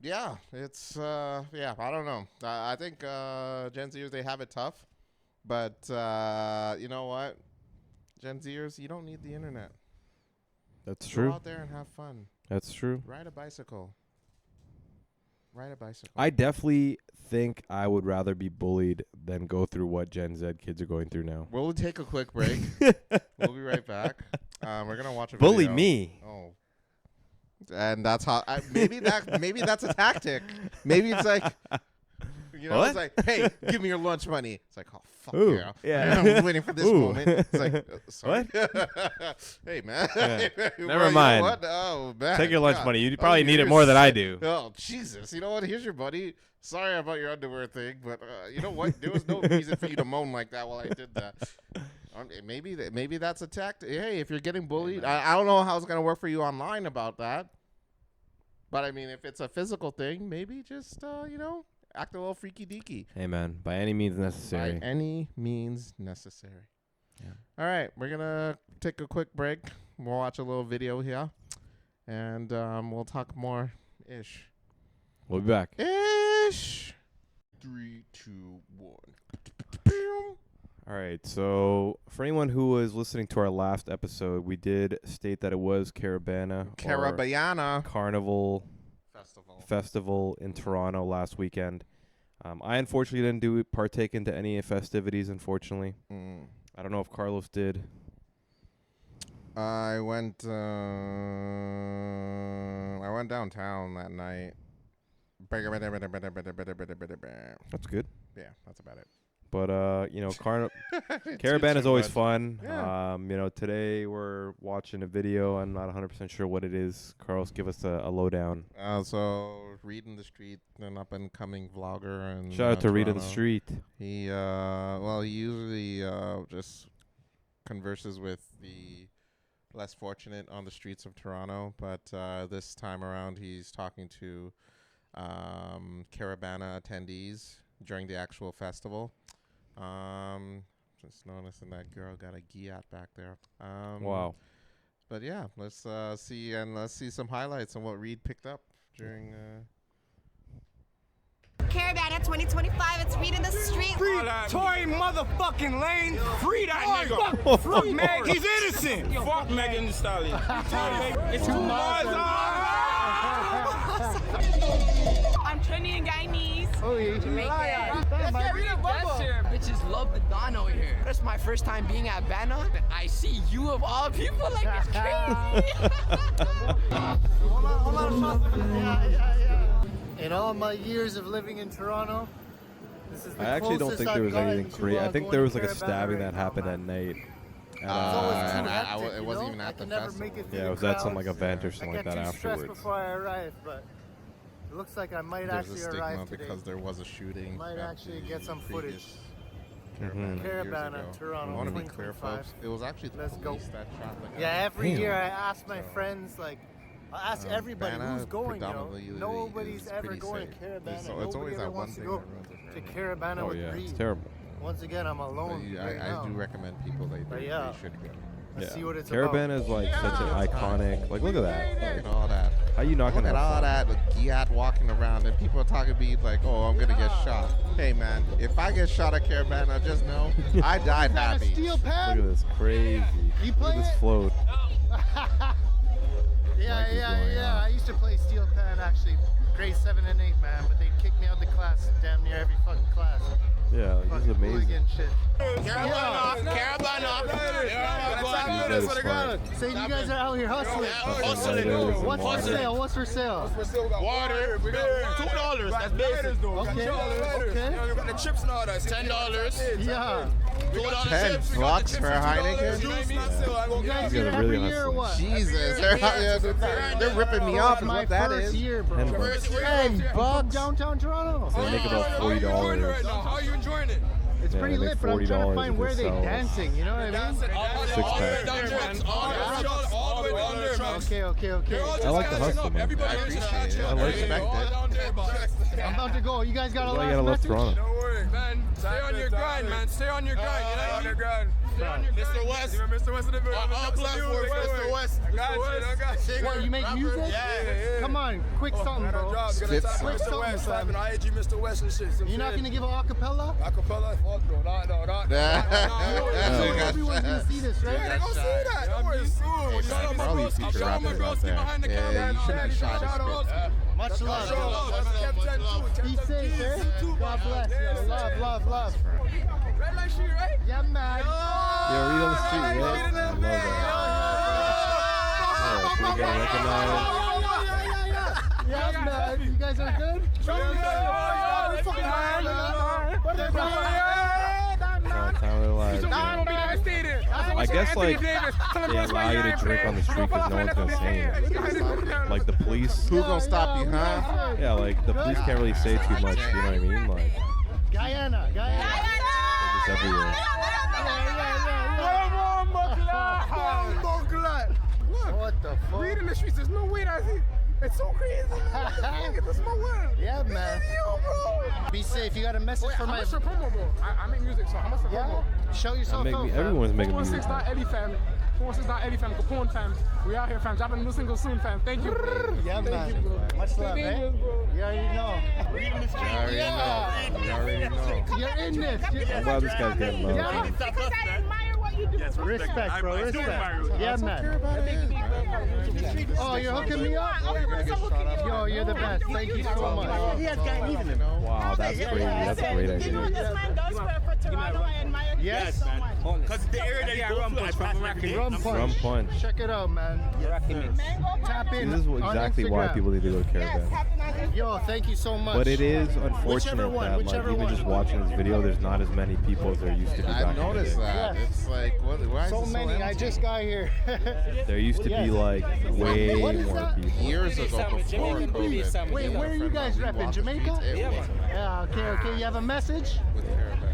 [SPEAKER 1] yeah, it's I don't know. I think Gen Zers, they have it tough, but you know what, Gen Zers, you don't need the internet.
[SPEAKER 2] That's true.
[SPEAKER 1] Go out there and have fun.
[SPEAKER 2] That's true.
[SPEAKER 1] Ride a bicycle.
[SPEAKER 2] I definitely think I would rather be bullied than go through what Gen Z kids are going through now.
[SPEAKER 1] We'll take a quick break. We'll be right back. We're gonna watch a video.
[SPEAKER 2] Bully me.
[SPEAKER 1] Oh. And that's how. Maybe that's a tactic. Maybe it's like, you know,
[SPEAKER 2] what?
[SPEAKER 1] It's like, hey, give me your lunch money. It's like, oh fuck
[SPEAKER 2] yeah.
[SPEAKER 1] I'm waiting for this moment. It's like, sorry. Hey man.
[SPEAKER 2] Yeah.
[SPEAKER 1] Well,
[SPEAKER 2] Never mind.
[SPEAKER 1] You know what? Oh man.
[SPEAKER 2] Take your lunch money. You probably need it more than I do.
[SPEAKER 1] Oh Jesus. You know what? Here's your buddy. Sorry about your underwear thing, but you know what? There was no reason for you to moan like that while I did that. Maybe that's a tactic. Hey, if you're getting bullied, I don't know how it's gonna work for you online about that. But I mean, if it's a physical thing, maybe just act a little freaky deaky.
[SPEAKER 2] Hey man, by any means necessary.
[SPEAKER 1] By any means necessary.
[SPEAKER 2] Yeah.
[SPEAKER 1] All right, we're gonna take a quick break. We'll watch a little video here, and we'll talk more ish.
[SPEAKER 2] We'll be back.
[SPEAKER 1] Ish. 3, 2, 1.
[SPEAKER 2] All right, so for anyone who was listening to our last episode, we did state that it was Carabana Carnival Festival in Toronto last weekend. I unfortunately didn't partake into any festivities, unfortunately. I don't know if Carlos did.
[SPEAKER 1] I went downtown that night.
[SPEAKER 2] That's good.
[SPEAKER 1] Yeah, that's about it.
[SPEAKER 2] But Carabana is always fun. Yeah. Today we're watching a video. I'm not 100% sure what it is. Carlos, give us a lowdown.
[SPEAKER 1] So Reed in the Street, an up and coming vlogger, and
[SPEAKER 2] shout out to Reed in the Street.
[SPEAKER 1] He he usually just converses with the less fortunate on the streets of Toronto, but this time around he's talking to Carabana attendees during the actual festival. Just noticing that girl got a Giat back there.
[SPEAKER 2] Wow.
[SPEAKER 1] But yeah, let's see some highlights on what Reed picked up during.
[SPEAKER 3] Carabana 2025. It's Reed in the Street.
[SPEAKER 4] Free Tory motherfucking Lane. Free that nigga. Fuck Meg. He's innocent. Fuck Megan Thee Stallion. It's too much.
[SPEAKER 3] I'm trending Guyanese.
[SPEAKER 5] Oh, yeah.
[SPEAKER 3] Jamaican.
[SPEAKER 5] Bitches love the Don over here. That's my first time being at Bana. I see you of all people like it's crazy.
[SPEAKER 6] In all my years of living in Toronto, this is the
[SPEAKER 2] I actually don't think there was anything crazy. I think there was like a stabbing that happened at night.
[SPEAKER 6] It's always too
[SPEAKER 1] and
[SPEAKER 6] hectic,
[SPEAKER 1] it
[SPEAKER 6] you
[SPEAKER 1] wasn't
[SPEAKER 6] know?
[SPEAKER 1] even
[SPEAKER 6] I
[SPEAKER 1] at the
[SPEAKER 6] can never
[SPEAKER 1] festival.
[SPEAKER 6] make it through
[SPEAKER 2] Yeah, it
[SPEAKER 6] the
[SPEAKER 2] was at some
[SPEAKER 6] crowds.
[SPEAKER 2] like event or something
[SPEAKER 6] I
[SPEAKER 2] like
[SPEAKER 6] get
[SPEAKER 2] that
[SPEAKER 6] too stressed
[SPEAKER 2] afterwards.
[SPEAKER 6] before I arrive, but it looks like I might
[SPEAKER 1] There's a
[SPEAKER 6] actually
[SPEAKER 1] stigma
[SPEAKER 6] arrive today.
[SPEAKER 1] because there was a shooting.
[SPEAKER 6] Might
[SPEAKER 1] at
[SPEAKER 6] actually
[SPEAKER 1] the
[SPEAKER 6] get some
[SPEAKER 1] previous
[SPEAKER 6] footage.
[SPEAKER 2] Mhm.
[SPEAKER 1] years
[SPEAKER 6] Caravana,
[SPEAKER 1] ago.
[SPEAKER 6] Toronto,
[SPEAKER 1] I want to be clear,
[SPEAKER 6] 2025.
[SPEAKER 1] folks. It was actually the
[SPEAKER 6] Let's go.
[SPEAKER 1] police that shot the guy.
[SPEAKER 6] Yeah, every
[SPEAKER 2] Damn.
[SPEAKER 6] year I ask my friends, like, I ask everybody
[SPEAKER 1] Bana
[SPEAKER 6] who's going,
[SPEAKER 1] predominantly
[SPEAKER 6] Nobody's
[SPEAKER 1] is
[SPEAKER 6] ever
[SPEAKER 1] pretty
[SPEAKER 6] going
[SPEAKER 1] safe.
[SPEAKER 6] to Caravana.
[SPEAKER 1] So it's always
[SPEAKER 6] Nobody ever
[SPEAKER 1] that one
[SPEAKER 6] wants to
[SPEAKER 1] thing
[SPEAKER 6] go
[SPEAKER 1] that ruins
[SPEAKER 6] to
[SPEAKER 1] it.
[SPEAKER 6] Caravana
[SPEAKER 2] Oh
[SPEAKER 6] with
[SPEAKER 2] yeah,
[SPEAKER 6] Breed.
[SPEAKER 2] it's terrible.
[SPEAKER 6] Once again, I'm alone right now.
[SPEAKER 1] I do recommend people they
[SPEAKER 6] But yeah.
[SPEAKER 1] should go.
[SPEAKER 6] Let's see what it's
[SPEAKER 2] Caravana is like such an iconic. Like, look at that.
[SPEAKER 1] Look
[SPEAKER 2] Like,
[SPEAKER 1] at all that.
[SPEAKER 2] how you not
[SPEAKER 1] Look
[SPEAKER 2] gonna
[SPEAKER 1] at
[SPEAKER 2] have
[SPEAKER 1] all
[SPEAKER 2] fun?
[SPEAKER 1] that with Giat walking around and people are talking to me like, oh, I'm gonna get shot. Hey man, if I get shot at Caravana, just know I died
[SPEAKER 6] about.
[SPEAKER 1] happy.
[SPEAKER 6] Steel
[SPEAKER 2] Look
[SPEAKER 6] Pan?
[SPEAKER 2] at this, crazy.
[SPEAKER 6] You
[SPEAKER 2] Look
[SPEAKER 6] play
[SPEAKER 2] at this
[SPEAKER 6] it?
[SPEAKER 2] float.
[SPEAKER 6] Yeah,
[SPEAKER 2] Mic is
[SPEAKER 6] yeah,
[SPEAKER 2] going
[SPEAKER 6] yeah.
[SPEAKER 2] off.
[SPEAKER 6] I used to play Steel Pan actually, grade 7 and 8, man. But they kicked me out the class damn near every fucking class.
[SPEAKER 2] Yeah, like, this is
[SPEAKER 6] Fucking
[SPEAKER 2] amazing.
[SPEAKER 6] hooligan shit.
[SPEAKER 2] That is smart.
[SPEAKER 6] So you guys are out here hustling.
[SPEAKER 2] Hustling.
[SPEAKER 6] What's for sale? What's for sale?
[SPEAKER 4] Water, beer, $2. That's basic.
[SPEAKER 6] Okay, okay.
[SPEAKER 4] You got the chips and all that. $10.
[SPEAKER 6] Yeah.
[SPEAKER 1] $10 for a Heineken?
[SPEAKER 6] You guys
[SPEAKER 2] You
[SPEAKER 6] here
[SPEAKER 2] gotta really
[SPEAKER 6] every year or
[SPEAKER 2] hustle.
[SPEAKER 6] what?
[SPEAKER 1] Jesus, they're ripping me
[SPEAKER 6] Oh,
[SPEAKER 1] off
[SPEAKER 6] it's
[SPEAKER 1] is
[SPEAKER 6] my
[SPEAKER 1] what that
[SPEAKER 6] first
[SPEAKER 1] is.
[SPEAKER 6] year, bro.
[SPEAKER 2] 10 bucks.
[SPEAKER 6] From downtown Toronto.
[SPEAKER 2] They make about $40.
[SPEAKER 4] How are you enjoying it?
[SPEAKER 6] It's
[SPEAKER 2] Yeah,
[SPEAKER 6] pretty
[SPEAKER 2] they make
[SPEAKER 6] lit, but I'm trying
[SPEAKER 2] $40
[SPEAKER 6] to find
[SPEAKER 2] if
[SPEAKER 6] where
[SPEAKER 2] they
[SPEAKER 6] they
[SPEAKER 2] sell-
[SPEAKER 6] dancing. You know what I mean?
[SPEAKER 2] Six pack.
[SPEAKER 4] All the way down there, man.
[SPEAKER 6] Okay, okay, okay.
[SPEAKER 2] I like the hustle, man.
[SPEAKER 1] I appreciate it. I respect it.
[SPEAKER 6] I'm about to go. You guys got a
[SPEAKER 2] That's why
[SPEAKER 6] last
[SPEAKER 2] you gotta love
[SPEAKER 6] message?
[SPEAKER 2] Toronto.
[SPEAKER 4] Don't worry, man. Stay on your grind, man. Stay on your grind. You know what I mean? Stay on your grind. Mr. West. Mr. West in the building. All platforms, Mr. West. I got you. I got you.
[SPEAKER 6] What, you make music?
[SPEAKER 4] Yeah.
[SPEAKER 6] Come on, quick something, bro.
[SPEAKER 1] Spit
[SPEAKER 6] Quick
[SPEAKER 1] some.
[SPEAKER 6] something,
[SPEAKER 4] West,
[SPEAKER 6] son.
[SPEAKER 4] slapping IG Mr. West and shit.
[SPEAKER 6] You're not gonna give an acapella?
[SPEAKER 4] Acapella? Fuck no, not.
[SPEAKER 6] Everyone's gonna see this,
[SPEAKER 4] Yeah,
[SPEAKER 6] right?
[SPEAKER 4] they gonna see that. Don't worry, soon. Shout out my
[SPEAKER 1] All you
[SPEAKER 4] broski.
[SPEAKER 1] future
[SPEAKER 4] Shout out my
[SPEAKER 1] rappers out
[SPEAKER 4] broski
[SPEAKER 1] there.
[SPEAKER 4] behind the
[SPEAKER 1] Yeah,
[SPEAKER 4] camera.
[SPEAKER 1] you shouldn't be shy to
[SPEAKER 4] Shout out.
[SPEAKER 1] spit.
[SPEAKER 6] Much love.
[SPEAKER 4] Shout out. That's Kev 10 too.
[SPEAKER 6] Be safe, eh? God bless. Yo, love, love, love.
[SPEAKER 4] Red light sheet, right?
[SPEAKER 6] Yeah, man.
[SPEAKER 2] Yeah, read on the street, right? I love that. Yeah, people get recognized.
[SPEAKER 6] Yeah, man. You guys are good?
[SPEAKER 2] Time of their lives, man. I guess like they allow you to drink on the street because no one's gonna say anything. Like the police,
[SPEAKER 1] Who gonna stop you, huh?
[SPEAKER 2] yeah, like the police can't really say too much. You know what I mean? Like
[SPEAKER 6] Guyana.
[SPEAKER 2] they're just everywhere.
[SPEAKER 6] What the fuck?
[SPEAKER 4] Weed in the streets, there's no weed out here. It's so crazy. Get the smoke with.
[SPEAKER 6] Yeah, man. Be safe. You got a message for
[SPEAKER 4] How
[SPEAKER 6] my...
[SPEAKER 4] much your promo, bro? I make music, so how much the
[SPEAKER 6] Yeah?
[SPEAKER 4] promo?
[SPEAKER 6] Show yourself out, fam.
[SPEAKER 2] Everyone's making music.
[SPEAKER 4] 416 Eddie fam. 416 Eddie fam. Capone fam. We out here fam. Dropping a new single soon fam. Thank you.
[SPEAKER 6] Yeah, man. Much love, eh? You already know.
[SPEAKER 1] You already know.
[SPEAKER 6] You're in this.
[SPEAKER 2] I'm glad this guy's getting love.
[SPEAKER 6] Yeah.
[SPEAKER 2] man.
[SPEAKER 3] Because I admire what you do.
[SPEAKER 6] Respect, bro. Respect. Yeah, man. Oh, you're hooking me up? Yo, you're the best. Thank you so much.
[SPEAKER 2] Wow, that's crazy. That's a great
[SPEAKER 3] You know what
[SPEAKER 2] idea.
[SPEAKER 3] this man does for Toronto? I admire him
[SPEAKER 6] Yes.
[SPEAKER 3] so much.
[SPEAKER 4] Because the area that you go to,
[SPEAKER 6] Rum
[SPEAKER 2] Rum
[SPEAKER 6] Punch.
[SPEAKER 2] Punch.
[SPEAKER 6] Check it out, man.
[SPEAKER 3] Mango
[SPEAKER 6] Tap in.
[SPEAKER 2] This is
[SPEAKER 6] on
[SPEAKER 2] exactly why
[SPEAKER 6] Instagram.
[SPEAKER 2] people need to go to
[SPEAKER 3] Yes,
[SPEAKER 2] Caravan.
[SPEAKER 3] happy night.
[SPEAKER 6] Yo, thank you so much.
[SPEAKER 2] But it is
[SPEAKER 6] Whichever
[SPEAKER 2] unfortunate
[SPEAKER 6] one,
[SPEAKER 2] that like
[SPEAKER 6] whichever
[SPEAKER 2] even
[SPEAKER 6] one.
[SPEAKER 2] just watching this video, there's not as many people as there used to be back
[SPEAKER 1] I
[SPEAKER 2] in the
[SPEAKER 1] noticed
[SPEAKER 2] day.
[SPEAKER 1] that.
[SPEAKER 6] Yes.
[SPEAKER 1] It's like, why is
[SPEAKER 6] So
[SPEAKER 1] it so
[SPEAKER 6] many. I
[SPEAKER 1] empty?
[SPEAKER 6] just got here.
[SPEAKER 2] There used to be
[SPEAKER 6] Yes.
[SPEAKER 2] like way
[SPEAKER 6] What is
[SPEAKER 2] more
[SPEAKER 6] that?
[SPEAKER 2] people.
[SPEAKER 1] Years ago before COVID.
[SPEAKER 6] Wait, where are you guys repping? Jamaica? Yeah, okay. You have a message?
[SPEAKER 1] With Caravan.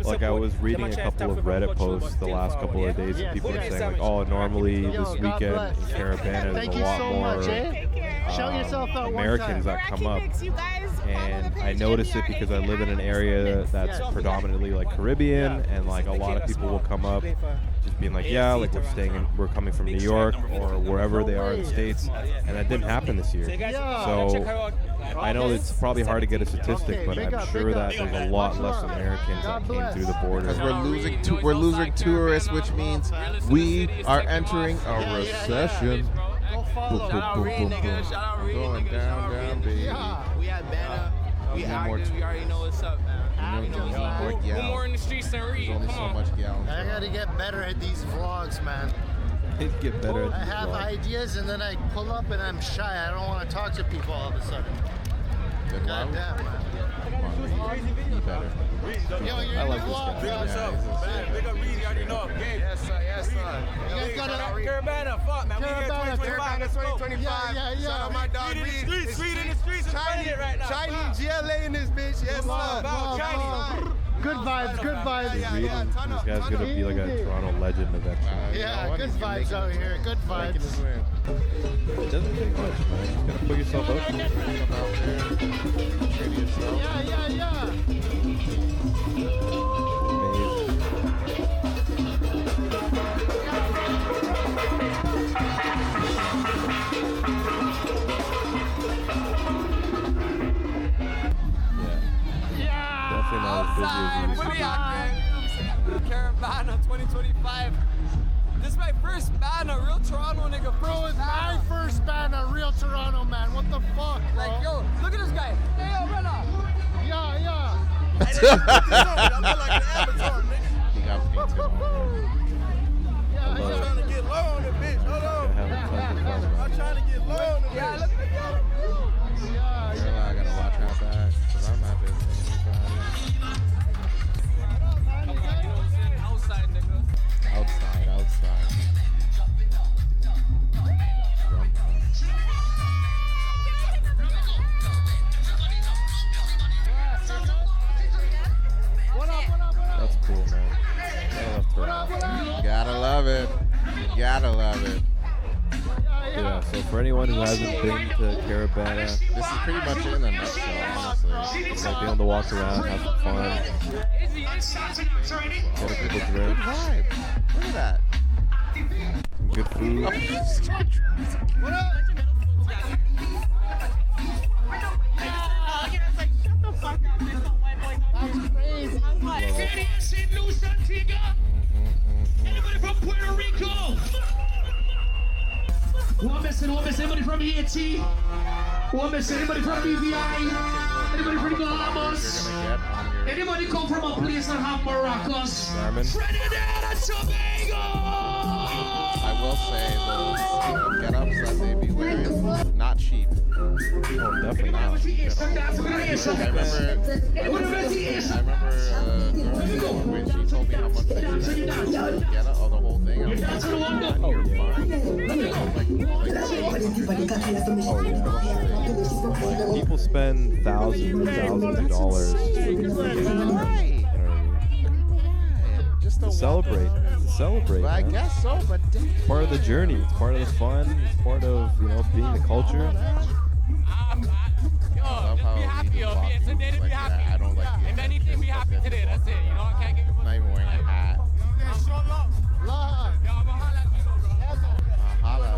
[SPEAKER 2] Like I was reading a couple of Reddit posts the last couple of days, and people were saying like, "Oh, normally
[SPEAKER 6] Yo,
[SPEAKER 2] this
[SPEAKER 6] God
[SPEAKER 2] weekend
[SPEAKER 6] bless.
[SPEAKER 2] in Caravana
[SPEAKER 6] Thank
[SPEAKER 2] there's
[SPEAKER 6] you
[SPEAKER 2] a lot
[SPEAKER 6] so
[SPEAKER 2] more
[SPEAKER 6] much, eh?
[SPEAKER 3] Take care.
[SPEAKER 6] Show yourself out
[SPEAKER 2] Americans
[SPEAKER 6] one
[SPEAKER 2] that
[SPEAKER 6] time.
[SPEAKER 2] come up."
[SPEAKER 3] Mix, you guys follow
[SPEAKER 2] And
[SPEAKER 3] the
[SPEAKER 2] I
[SPEAKER 3] page,
[SPEAKER 2] notice it because I live in an area that's predominantly like Caribbean, and like a lot of people will come up just being like, yeah, like we're coming from New York or wherever they are in the States, and that didn't happen this year.
[SPEAKER 6] Yeah.
[SPEAKER 2] So I know it's probably hard to get a statistic,
[SPEAKER 6] Okay,
[SPEAKER 2] but
[SPEAKER 6] big
[SPEAKER 2] I'm
[SPEAKER 6] up,
[SPEAKER 2] sure
[SPEAKER 6] big
[SPEAKER 2] that
[SPEAKER 6] up.
[SPEAKER 2] there's a lot
[SPEAKER 6] Much
[SPEAKER 2] less
[SPEAKER 6] love.
[SPEAKER 2] Americans that
[SPEAKER 6] God
[SPEAKER 2] came
[SPEAKER 6] bless.
[SPEAKER 2] through the border.
[SPEAKER 1] Because we're losing tourists, which means we are entering a recession.
[SPEAKER 6] Go follow.
[SPEAKER 1] Boom, boom, boom, boom. Going down, baby.
[SPEAKER 6] Yeah.
[SPEAKER 5] We had Banner. We
[SPEAKER 1] need more
[SPEAKER 5] actors. We already know what's up, man.
[SPEAKER 1] We need more gal.
[SPEAKER 5] in the streets than
[SPEAKER 1] There's only so much gal.
[SPEAKER 6] I gotta get better at these vlogs, man.
[SPEAKER 2] It'd get better at
[SPEAKER 6] I
[SPEAKER 2] these
[SPEAKER 6] have
[SPEAKER 2] vlogs.
[SPEAKER 6] ideas and then I pull up and I'm shy. I don't want to talk to people all of a sudden.
[SPEAKER 1] Then why
[SPEAKER 6] God
[SPEAKER 1] would-
[SPEAKER 6] damn, man.
[SPEAKER 1] Better.
[SPEAKER 6] Yo, you're
[SPEAKER 2] I
[SPEAKER 6] in
[SPEAKER 2] like
[SPEAKER 6] the
[SPEAKER 2] this
[SPEAKER 6] vlog.
[SPEAKER 2] guy.
[SPEAKER 4] Big what's up, man. Big up Reedy, already know. Game.
[SPEAKER 1] Yes, sir. Yes, sir.
[SPEAKER 6] You guys gotta.
[SPEAKER 4] Caravana, fuck, man. We here
[SPEAKER 6] Caravana,
[SPEAKER 4] 2025. Let's go.
[SPEAKER 1] 2025.
[SPEAKER 6] Yeah.
[SPEAKER 1] Shout out my dog
[SPEAKER 4] Reed in the
[SPEAKER 1] Reed.
[SPEAKER 4] streets, Reed in the streets is running it right now.
[SPEAKER 1] Shiny GLA in this bitch. Yes,
[SPEAKER 6] Love,
[SPEAKER 1] sir.
[SPEAKER 6] love,
[SPEAKER 4] Chinese.
[SPEAKER 6] Good vibes, good vibes.
[SPEAKER 1] Yeah,
[SPEAKER 2] Reed,
[SPEAKER 1] yeah, ton
[SPEAKER 2] this
[SPEAKER 1] up,
[SPEAKER 2] guy's
[SPEAKER 1] ton
[SPEAKER 2] gonna
[SPEAKER 1] up.
[SPEAKER 2] be like a Toronto legend eventually.
[SPEAKER 6] Yeah, good vibes out here. Good
[SPEAKER 1] Making
[SPEAKER 6] vibes.
[SPEAKER 1] his way.
[SPEAKER 2] It doesn't take much, man. Just gotta put yourself out there.
[SPEAKER 1] Come out there, treat yourself.
[SPEAKER 6] Yeah.
[SPEAKER 2] Amazing. Definitely not as busy as
[SPEAKER 5] What
[SPEAKER 2] we
[SPEAKER 5] are
[SPEAKER 2] used
[SPEAKER 5] y'all, man? Caravana 2025. This is my first banner, real Toronto nigga.
[SPEAKER 6] Bro,
[SPEAKER 5] First
[SPEAKER 6] it's my
[SPEAKER 5] banner.
[SPEAKER 6] first banner, real Toronto, man. What the fuck, bro?
[SPEAKER 5] Like, yo, look at this guy. Hey, yo, run up.
[SPEAKER 6] Yeah.
[SPEAKER 4] I'm like an avatar, nigga.
[SPEAKER 1] He got painted on.
[SPEAKER 6] Yeah.
[SPEAKER 4] I'm trying to get low on the bitch. Hold on.
[SPEAKER 2] Having tons of fun.
[SPEAKER 4] I'm trying to get low on the bitch.
[SPEAKER 5] Yeah, look at this guy.
[SPEAKER 1] Girl, I gotta watch my back, cause I'm not busy.
[SPEAKER 5] Outside, nigga.
[SPEAKER 1] Outside.
[SPEAKER 2] That's cool, man. I love Toronto.
[SPEAKER 1] Gotta love it. Gotta love it.
[SPEAKER 2] Yeah, so for anyone who hasn't been to Caravana,
[SPEAKER 1] This is pretty much it in a nutshell, honestly.
[SPEAKER 2] it's like being able to walk around, have some fun, get a couple
[SPEAKER 1] Good
[SPEAKER 2] drinks,
[SPEAKER 1] vibe. Look at that.
[SPEAKER 2] some good food.
[SPEAKER 6] What up? That's crazy.
[SPEAKER 7] Anybody from Puerto Rico? One missing, anybody from Haiti? One missing, anybody from BVI? Anybody from the Bahamas? Anybody come from a place that have maracas?
[SPEAKER 2] Garmin.
[SPEAKER 7] Trinidad and Tobago!
[SPEAKER 1] I will say those get-ups that they be wearing, not cheap.
[SPEAKER 2] Oh, definitely not.
[SPEAKER 1] I remember when she told me how much they get-up of the whole thing. I was like,
[SPEAKER 2] Oh,
[SPEAKER 1] you're
[SPEAKER 2] yeah.
[SPEAKER 1] fine.
[SPEAKER 2] People spend thousands and thousands of dollars
[SPEAKER 1] Just
[SPEAKER 2] to celebrate.
[SPEAKER 1] I
[SPEAKER 2] Man.
[SPEAKER 1] guess so, but damn.
[SPEAKER 2] It's part of the journey. It's part of the fun. It's part of being the culture.
[SPEAKER 1] Love how
[SPEAKER 5] Be happy,
[SPEAKER 1] he
[SPEAKER 5] yo.
[SPEAKER 1] just walks
[SPEAKER 5] Today to
[SPEAKER 1] like
[SPEAKER 5] be
[SPEAKER 1] that.
[SPEAKER 5] happy.
[SPEAKER 1] I don't like the
[SPEAKER 5] If anything, be happy today. That's it. You know, I can't give you
[SPEAKER 1] Not even wearing a hat.
[SPEAKER 6] Love.
[SPEAKER 1] Holla.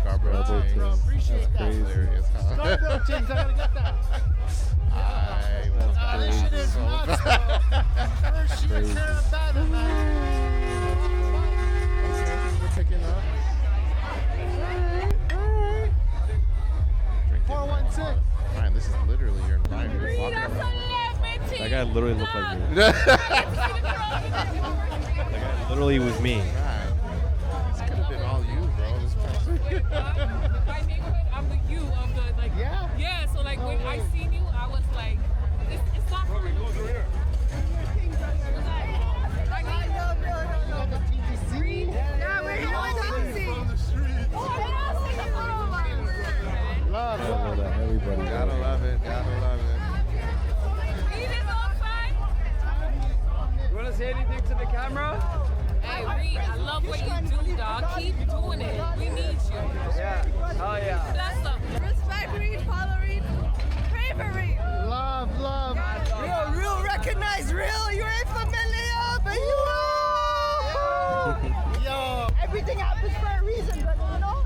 [SPEAKER 1] Scarborough
[SPEAKER 2] Double
[SPEAKER 1] Ting.
[SPEAKER 2] ting. That's
[SPEAKER 6] Appreciate that.
[SPEAKER 2] crazy.
[SPEAKER 1] Hilarious, huh?
[SPEAKER 6] Scarborough Tings, I gotta get that.
[SPEAKER 1] I
[SPEAKER 2] That's
[SPEAKER 1] will
[SPEAKER 6] This shit is
[SPEAKER 1] so
[SPEAKER 6] nuts,
[SPEAKER 1] bad.
[SPEAKER 6] bro. First year
[SPEAKER 2] Crazy.
[SPEAKER 6] Caravana, man.
[SPEAKER 1] We're picking up.
[SPEAKER 6] 416.
[SPEAKER 1] Ryan, this is literally your environment. You're walking around.
[SPEAKER 2] That guy literally looked like me. That guy literally was me.
[SPEAKER 1] God, this could have been all you, bro. This person.
[SPEAKER 8] My neighborhood, I'm the you of the like.
[SPEAKER 6] Yeah?
[SPEAKER 8] Yeah. So like when I seen you, I was like, it's not for me.
[SPEAKER 6] Love.
[SPEAKER 2] I know that everybody.
[SPEAKER 1] Gotta love it. Gotta love it.
[SPEAKER 5] You want to say anything to the camera?
[SPEAKER 8] Hey Reed, I love what you do, dog. Keep doing it. We need you.
[SPEAKER 5] Yeah. Oh, yeah.
[SPEAKER 8] Bless them.
[SPEAKER 3] Respect Reed, follow Reed, pray for Reed.
[SPEAKER 6] Love.
[SPEAKER 3] Real, recognize real. You ain't familiar, but you are.
[SPEAKER 6] Yo.
[SPEAKER 3] Everything happens for a reason, brother, you know?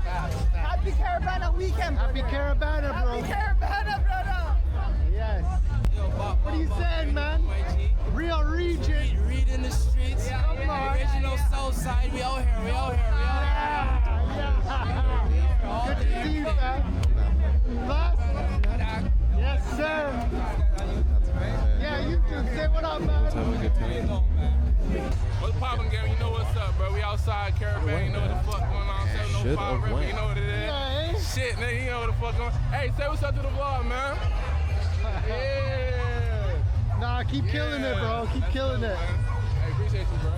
[SPEAKER 3] Happy Caravana weekend, brother.
[SPEAKER 6] Happy Caravana, bro.
[SPEAKER 3] Happy Caravana, brother.
[SPEAKER 6] Yes. What are you saying, man? Real region.
[SPEAKER 5] Reed in the streets.
[SPEAKER 6] Come on.
[SPEAKER 5] Original Southside. We out here.
[SPEAKER 6] Good to see you, man. Boss? Yes, sir. Yeah, you too. Say what up,
[SPEAKER 2] Let's
[SPEAKER 6] man.
[SPEAKER 2] have a good time.
[SPEAKER 4] What's poppin', Gary? You know what's up, bro. We outside Caravan. You know what the fuck going on.
[SPEAKER 2] Should
[SPEAKER 4] 705
[SPEAKER 2] have
[SPEAKER 4] River.
[SPEAKER 2] went.
[SPEAKER 4] You know what it is.
[SPEAKER 6] Yeah, eh?
[SPEAKER 4] Shit, nigga. You know what the fuck going on. Hey, say what's up to the vlog, man.
[SPEAKER 6] Nah, keep killing it, bro. Keep killing it.
[SPEAKER 4] I appreciate you, bro.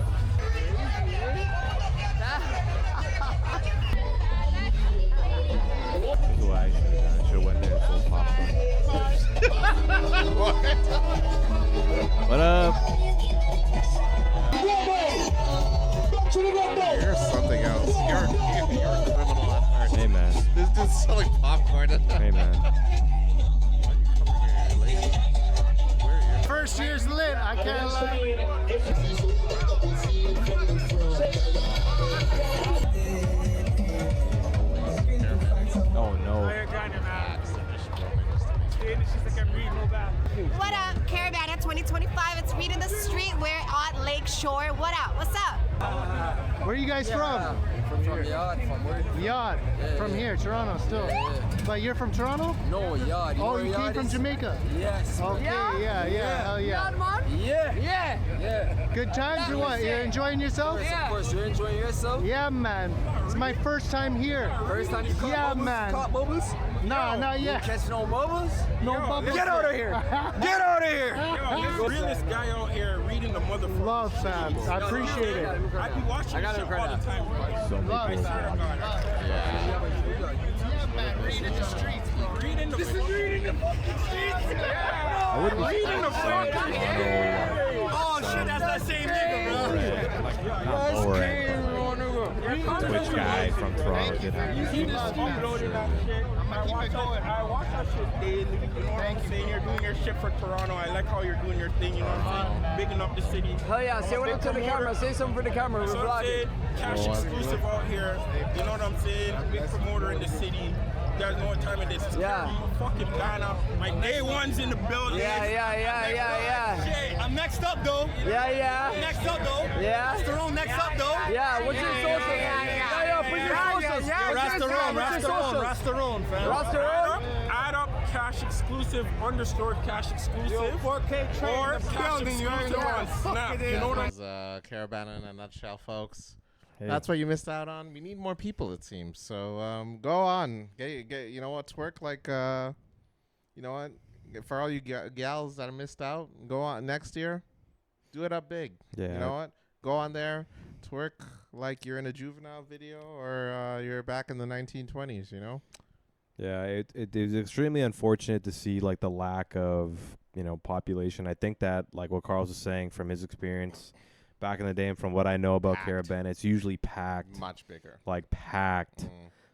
[SPEAKER 2] That's what I should have done. I should have went there and sold popcorn.
[SPEAKER 1] You're something else. You're a criminal at heart.
[SPEAKER 2] Hey man.
[SPEAKER 1] This dude's selling popcorn.
[SPEAKER 2] Hey man.
[SPEAKER 6] First year's lit. I can't lie.
[SPEAKER 2] Oh no.
[SPEAKER 9] What up, Caravana 2025? It's Read in the Street. We're at Lake Shore. What up? What's up?
[SPEAKER 6] Where are you guys from?
[SPEAKER 5] From Yard, from where?
[SPEAKER 6] Yard. From here, Toronto still. But you're from Toronto?
[SPEAKER 5] No, Yard.
[SPEAKER 6] Oh, you came from Jamaica?
[SPEAKER 5] Yes.
[SPEAKER 6] Okay, yeah, hell yeah.
[SPEAKER 5] Yeah.
[SPEAKER 6] Good times or what? You're enjoying yourself?
[SPEAKER 5] Of course, you're enjoying yourself.
[SPEAKER 6] Yeah, man. It's my first time here.
[SPEAKER 5] First time you caught
[SPEAKER 6] Yeah,
[SPEAKER 5] bubbles?
[SPEAKER 6] man.
[SPEAKER 5] Caught bubbles?
[SPEAKER 6] Nah, not yet.
[SPEAKER 5] Catch no bubbles?
[SPEAKER 6] No bubbles.
[SPEAKER 5] Get out of here! Get out of here!
[SPEAKER 4] Yo, realest guy out here reading the motherfucker.
[SPEAKER 6] Love, fam. I appreciate it.
[SPEAKER 4] I be watching this shit all the time.
[SPEAKER 2] So many
[SPEAKER 6] Love,
[SPEAKER 2] people.
[SPEAKER 6] fam. Yeah, man. Read in the streets.
[SPEAKER 4] Reading the reading the fucking streets. Yeah.
[SPEAKER 2] I wouldn't
[SPEAKER 4] Reading the fucking
[SPEAKER 2] Toronto,
[SPEAKER 4] Oh shit, that's that same nigga,
[SPEAKER 2] not lower end, but Twitch guy from Toronto did have
[SPEAKER 4] bro. Keep uploading that shit. I watch that shit daily. You know what I'm saying? You're doing your shit for Toronto. I like how you're doing your thing. You know what I'm saying? Bigging up the city.
[SPEAKER 5] Hell yeah, say what up to the camera. Say something for the camera. We're
[SPEAKER 4] That's what I'm saying.
[SPEAKER 5] vlogging.
[SPEAKER 4] Cash exclusive out here. You know what I'm saying? Big promoter in the city. You guys know what time it is.
[SPEAKER 5] Yeah.
[SPEAKER 4] Fucking Ghana. My day one's in the building.
[SPEAKER 5] Yeah.
[SPEAKER 4] Shit, I'm next up though.
[SPEAKER 5] Yeah.
[SPEAKER 4] Next up though.
[SPEAKER 5] Yeah.
[SPEAKER 4] Restaurant next up though.
[SPEAKER 5] Yeah, what's your social? Yeah, put your socials.
[SPEAKER 4] Restaurant, fam.
[SPEAKER 5] Restaurant?
[SPEAKER 4] Add up cash exclusive _ cash exclusive. 4K train or cash exclusive on Snap. You know what I'm
[SPEAKER 1] That was Caravana in a nutshell, folks.
[SPEAKER 2] Hey.
[SPEAKER 1] That's what you missed out on. We need more people, it seems. So go on, get you know what, twerk like you know what, for all you gals that have missed out, go on next year, do it up big.
[SPEAKER 2] Yeah.
[SPEAKER 1] You know what, go on there, twerk like you're in a Juvenile video or you're back in the 1920s. You know.
[SPEAKER 2] Yeah, it is extremely unfortunate to see like the lack of, you know, population. I think that like what Carlos was saying from his experience back in the day and from what I know about Caravana, it's usually packed.
[SPEAKER 1] Much bigger.
[SPEAKER 2] Like packed.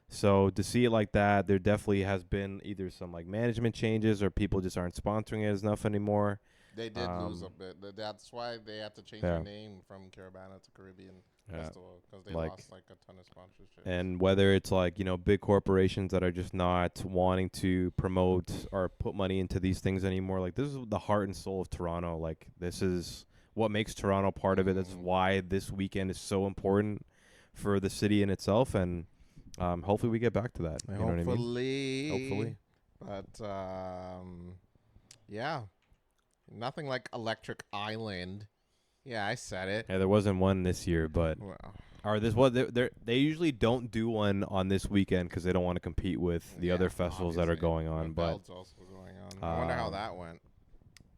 [SPEAKER 2] So to see it like that, there definitely has been either some like management changes or people just aren't sponsoring it enough anymore.
[SPEAKER 1] They did lose a bit. That's why they had to change their name from Caravana to Caribbean Festival, because they lost like a ton of sponsorship.
[SPEAKER 2] And whether it's like, you know, big corporations that are just not wanting to promote or put money into these things anymore. Like this is the heart and soul of Toronto. Like this is what makes Toronto part of it. That's why this weekend is so important for the city in itself. And hopefully we get back to that. You know what I mean? Hopefully.
[SPEAKER 1] But yeah. Nothing like Electric Island. Yeah, I said it.
[SPEAKER 2] Yeah, there wasn't one this year, but or this was they usually don't do one on this weekend because they don't want to compete with the other festivals that are going on. But
[SPEAKER 1] Belt's also going on. I wonder how that went.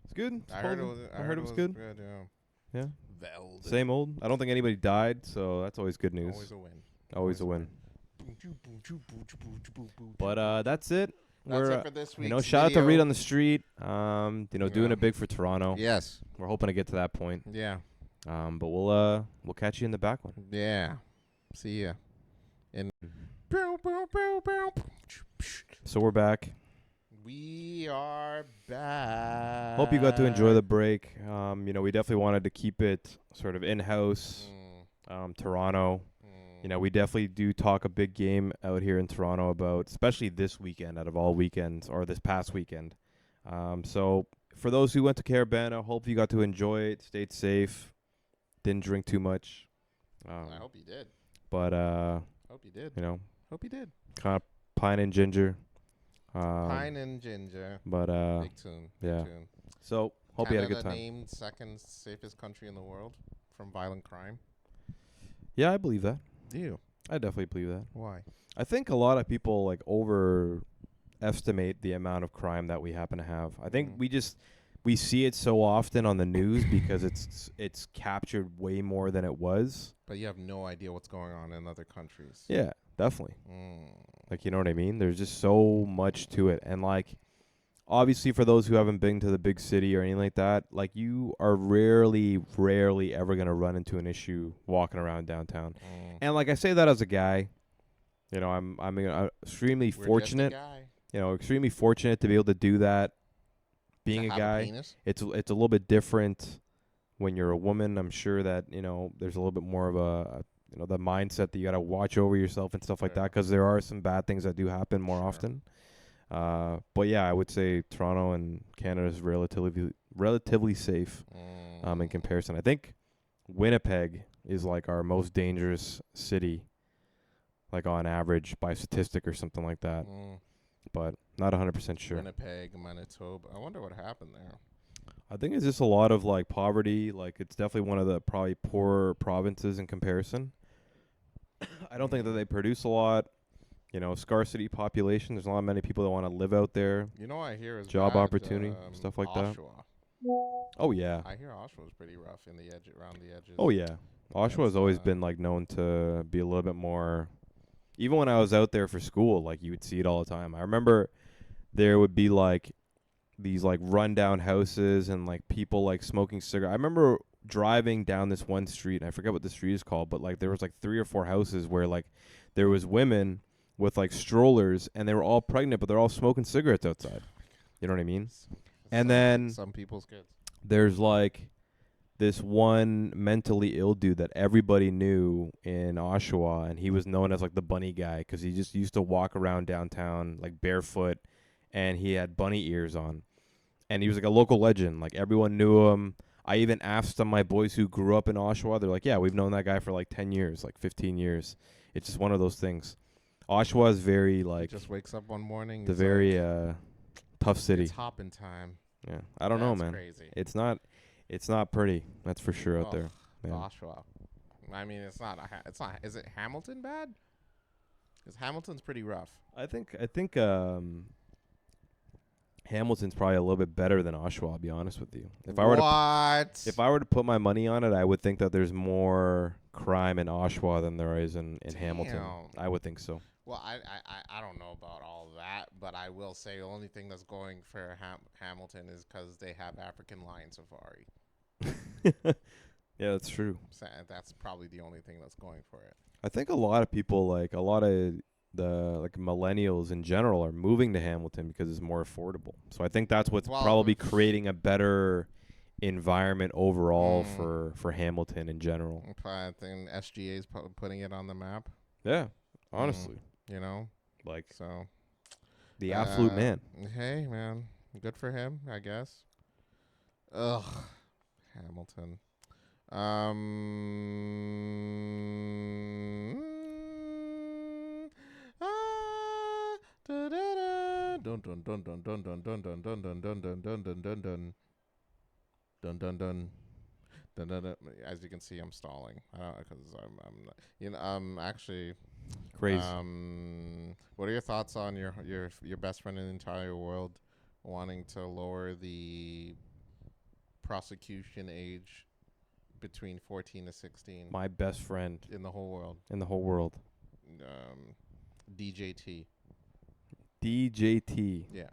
[SPEAKER 2] It's good.
[SPEAKER 1] I heard it was
[SPEAKER 2] good. Yeah.
[SPEAKER 1] Veld.
[SPEAKER 2] Same old. I don't think anybody died, so that's always good news.
[SPEAKER 1] Always a win.
[SPEAKER 2] Always a win. But that's it.
[SPEAKER 1] That's it for this
[SPEAKER 2] you know,
[SPEAKER 1] week's
[SPEAKER 2] shout out to
[SPEAKER 1] video.
[SPEAKER 2] Read on the Street. You know, doing it big for Toronto.
[SPEAKER 1] Yes.
[SPEAKER 2] We're hoping to get to that point.
[SPEAKER 1] Yeah.
[SPEAKER 2] But we'll catch you in the back one.
[SPEAKER 1] Yeah. See ya. And
[SPEAKER 2] So we're back.
[SPEAKER 1] we are back.
[SPEAKER 2] Hope you got to enjoy the break. You know, we definitely wanted to keep it sort of in-house. Toronto. You know, we definitely do talk a big game out here in Toronto about, especially this weekend out of all weekends, or this past weekend. So for those who went to Caravana, hope you got to enjoy it, stayed safe, didn't drink too much.
[SPEAKER 1] I hope you did.
[SPEAKER 2] But
[SPEAKER 1] hope you did.
[SPEAKER 2] you know,
[SPEAKER 1] Hope you did.
[SPEAKER 2] kind of pine and ginger.
[SPEAKER 1] Pine and ginger.
[SPEAKER 2] But
[SPEAKER 1] Big tune.
[SPEAKER 2] yeah.
[SPEAKER 1] Big tune.
[SPEAKER 2] So hope you had a good
[SPEAKER 1] Canada
[SPEAKER 2] time.
[SPEAKER 1] named second safest country in the world from violent crime.
[SPEAKER 2] Yeah, I believe that.
[SPEAKER 1] Do you?
[SPEAKER 2] I definitely believe that.
[SPEAKER 1] Why?
[SPEAKER 2] I think a lot of people like overestimate underestimate the amount of crime that we happen to have. I think we see it so often on the news because it's captured way more than it was.
[SPEAKER 1] But you have no idea what's going on in other countries.
[SPEAKER 2] Yeah, definitely. Like, you know what I mean? There's just so much to it. And, like, obviously for those who haven't been to the big city or anything like that, like, you are rarely ever going to run into an issue walking around downtown. And, like, I say that as a guy. You know, I'm extremely fortunate. You know, extremely fortunate to be able to do that. Being a guy, it's a little bit different when you're a woman. I'm sure that, you know, there's a little bit more of a you know, the mindset that you got to watch over yourself and stuff like that, because there are some bad things that do happen more often. But yeah, I would say Toronto and Canada is relatively safe in comparison. I think Winnipeg is like our most dangerous city, like on average by statistic or something like that. But not 100% sure.
[SPEAKER 1] Winnipeg, Manitoba. I wonder what happened there.
[SPEAKER 2] I think it's just a lot of like poverty. Like, it's definitely one of the probably poorer provinces in comparison. I don't think that they produce a lot. You know, scarcity population. There's not many people that want to live out there.
[SPEAKER 1] You know, I hear is
[SPEAKER 2] job
[SPEAKER 1] bad,
[SPEAKER 2] opportunity, stuff like that. Oh yeah.
[SPEAKER 1] I hear Oshawa's pretty rough in the edge, around the edges.
[SPEAKER 2] Oh yeah. Oshawa has always been like known to be a little bit more. Even when I was out there for school, like, you would see it all the time. I remember there would be like these like rundown houses and like people like smoking cigarettes. I remember driving down this one street, and I forget what the street is called, but like there was like 3 or 4 houses where like there was women with like strollers, and they were all pregnant, but they're all smoking cigarettes outside. You know what I mean? And then
[SPEAKER 1] some people's kids.
[SPEAKER 2] There's like this one mentally ill dude that everybody knew in Oshawa, and he was known as like the bunny guy because he just used to walk around downtown like barefoot, and he had bunny ears on, and he was like a local legend. Like, everyone knew him. I even asked some of my boys who grew up in Oshawa. They're like, yeah, we've known that guy for like 10 years, like 15 years. It's just one of those things. Oshawa is very like,
[SPEAKER 1] he just wakes up one morning.
[SPEAKER 2] The very tough city.
[SPEAKER 1] It's hopping time.
[SPEAKER 2] Yeah, I don't know, man.
[SPEAKER 1] Crazy.
[SPEAKER 2] It's not pretty. That's for sure out there. Yeah.
[SPEAKER 1] Oshawa. I mean, it's not. It's not. Is it Hamilton bad? Because Hamilton's pretty rough.
[SPEAKER 2] I think Hamilton's probably a little bit better than Oshawa. I'll be honest with you. If I were to put my money on it, I would think that there's more crime in Oshawa than there is in Hamilton. I would think so.
[SPEAKER 1] Well, I don't know about all that, but I will say the only thing that's going for Hamilton is because they have African lion safari.
[SPEAKER 2] Yeah, that's true.
[SPEAKER 1] So that's probably the only thing that's going for it.
[SPEAKER 2] I think a lot of people, like a lot of the like millennials in general, are moving to Hamilton because it's more affordable. So I think that's what's probably creating a better environment overall for Hamilton in general.
[SPEAKER 1] I think SGA is putting it on the map.
[SPEAKER 2] Yeah, honestly.
[SPEAKER 1] You know,
[SPEAKER 2] like,
[SPEAKER 1] so
[SPEAKER 2] the absolute man.
[SPEAKER 1] Hey, man, good for him, I guess. Ugh, Hamilton. Dun dun dun dun dun dun dun dun dun dun dun dun dun dun dun dun dun dun dun. As you can see, I'm stalling because I'm not, you know, actually
[SPEAKER 2] crazy.
[SPEAKER 1] What are your thoughts on your best friend in the entire world wanting to lower the prosecution age between 14 to 16?
[SPEAKER 2] My best friend
[SPEAKER 1] in the whole world.
[SPEAKER 2] In the whole world.
[SPEAKER 1] DJT.
[SPEAKER 2] DJT.
[SPEAKER 1] Yeah.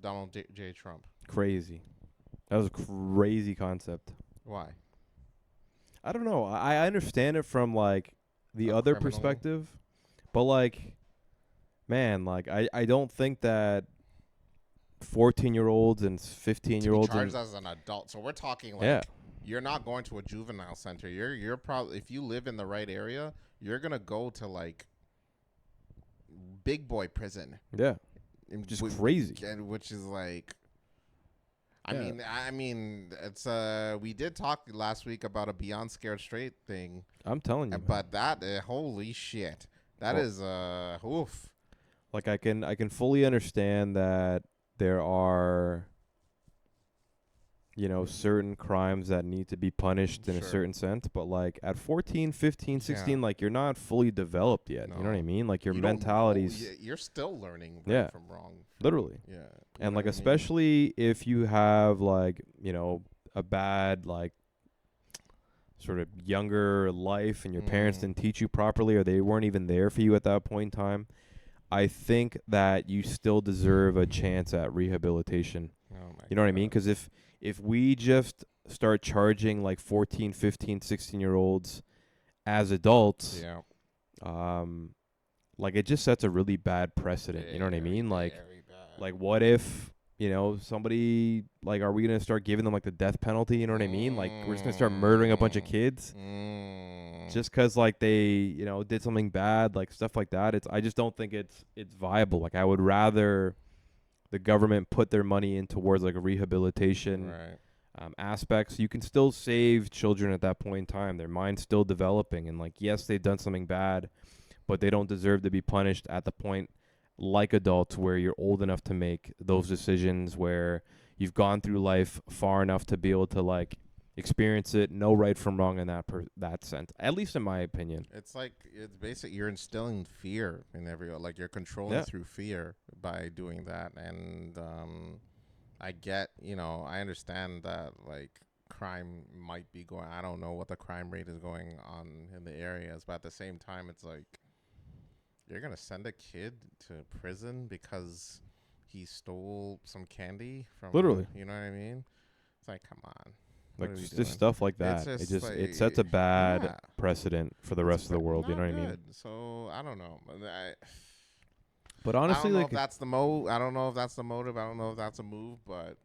[SPEAKER 1] Donald J. Trump.
[SPEAKER 2] Crazy. That was a crazy concept.
[SPEAKER 1] Why?
[SPEAKER 2] I don't know. I understand it from like the other perspective, but like, man, like I don't think that 14-year-olds and 15-year-olds
[SPEAKER 1] charged as an adult. So we're talking like,
[SPEAKER 2] yeah,
[SPEAKER 1] you're not going to a juvenile center. You're probably, if you live in the right area, you're gonna go to like big boy prison.
[SPEAKER 2] Yeah, just crazy.
[SPEAKER 1] And which is like, I mean, it's we did talk last week about a Beyond Scared Straight thing.
[SPEAKER 2] I'm telling you,
[SPEAKER 1] but that holy shit, that is oof.
[SPEAKER 2] Like I can fully understand that there are you know, certain crimes that need to be punished in a
[SPEAKER 1] Sure.
[SPEAKER 2] certain sense, but like at 14, 15, 16,
[SPEAKER 1] Yeah.
[SPEAKER 2] like you're not fully developed yet. You know what I
[SPEAKER 1] No.
[SPEAKER 2] mean? Like your
[SPEAKER 1] You don't know.
[SPEAKER 2] mentality's
[SPEAKER 1] You're still learning right
[SPEAKER 2] Yeah.
[SPEAKER 1] from wrong.
[SPEAKER 2] literally.
[SPEAKER 1] Yeah. You
[SPEAKER 2] And
[SPEAKER 1] know
[SPEAKER 2] like
[SPEAKER 1] what I mean?
[SPEAKER 2] especially if you have like, you know, a bad like sort of younger life and your parents
[SPEAKER 1] Mm.
[SPEAKER 2] didn't teach you properly or they weren't even there for you at that point in time, I think that you still deserve a chance at rehabilitation.
[SPEAKER 1] Oh my
[SPEAKER 2] You know what I mean?
[SPEAKER 1] God.
[SPEAKER 2] Because if we just start charging like 14, 15, 16-year-olds as adults,
[SPEAKER 1] Yeah.
[SPEAKER 2] like it just sets a really bad precedent. You know what I
[SPEAKER 1] Very,
[SPEAKER 2] mean? Like
[SPEAKER 1] very bad.
[SPEAKER 2] like what if, you know, somebody like, are we gonna start giving them like the death penalty? You know what I mean? Like we're just gonna start murdering a bunch of kids just 'cause like they, you know, did something bad, like stuff like that. I just don't think it's viable. Like I would rather the government put their money in towards like a rehabilitation
[SPEAKER 1] Right.
[SPEAKER 2] aspects. You can still save children at that point in time. Their mind's still developing, and like yes, they've done something bad, but they don't deserve to be punished at the point like adults where you're old enough to make those decisions, where you've gone through life far enough to be able to like experience it, know right from wrong in that sense. At least in my opinion.
[SPEAKER 1] It's like it's basic. You're instilling fear in like you're controlling
[SPEAKER 2] Yeah.
[SPEAKER 1] through fear by doing that. And I get, you know, I understand that like crime might be going. I don't know what the crime rate is going on in the areas, but at the same time, it's like you're gonna send a kid to prison because he stole some candy from.
[SPEAKER 2] Literally.
[SPEAKER 1] You know what I mean? It's like, come on.
[SPEAKER 2] Like
[SPEAKER 1] What are we
[SPEAKER 2] just
[SPEAKER 1] doing?
[SPEAKER 2] stuff like
[SPEAKER 1] It's
[SPEAKER 2] that.
[SPEAKER 1] just
[SPEAKER 2] It sets a
[SPEAKER 1] like-
[SPEAKER 2] bad
[SPEAKER 1] yeah.
[SPEAKER 2] precedent for the rest of the world. You know what I mean?
[SPEAKER 1] Good. So I don't know.
[SPEAKER 2] But
[SPEAKER 1] I
[SPEAKER 2] honestly,
[SPEAKER 1] don't know
[SPEAKER 2] like
[SPEAKER 1] if that's the I don't know if that's the motive. I don't know if that's a move, but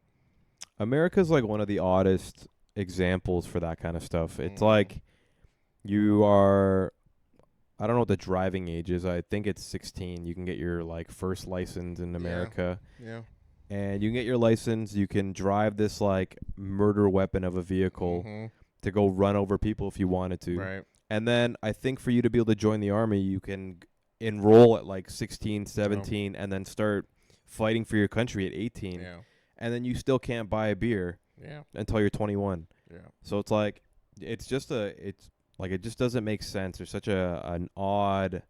[SPEAKER 2] America's like one of the oddest examples for that kind of stuff. It's
[SPEAKER 1] Mhm.
[SPEAKER 2] like you are, I don't know what the driving age is. I think it's 16. You can get your like first license in America,
[SPEAKER 1] yeah.
[SPEAKER 2] and you can get your license. You can drive this like murder weapon of a vehicle
[SPEAKER 1] Mhm.
[SPEAKER 2] to go run over people if you wanted to.
[SPEAKER 1] Right.
[SPEAKER 2] And then I think for you to be able to join the army, you can enroll at like 16, 17, and then start fighting for your country at 18.
[SPEAKER 1] Yeah.
[SPEAKER 2] And then you still can't buy a beer
[SPEAKER 1] Yeah.
[SPEAKER 2] until you're 21.
[SPEAKER 1] Yeah.
[SPEAKER 2] So it's like it's just it just doesn't make sense. There's such an odd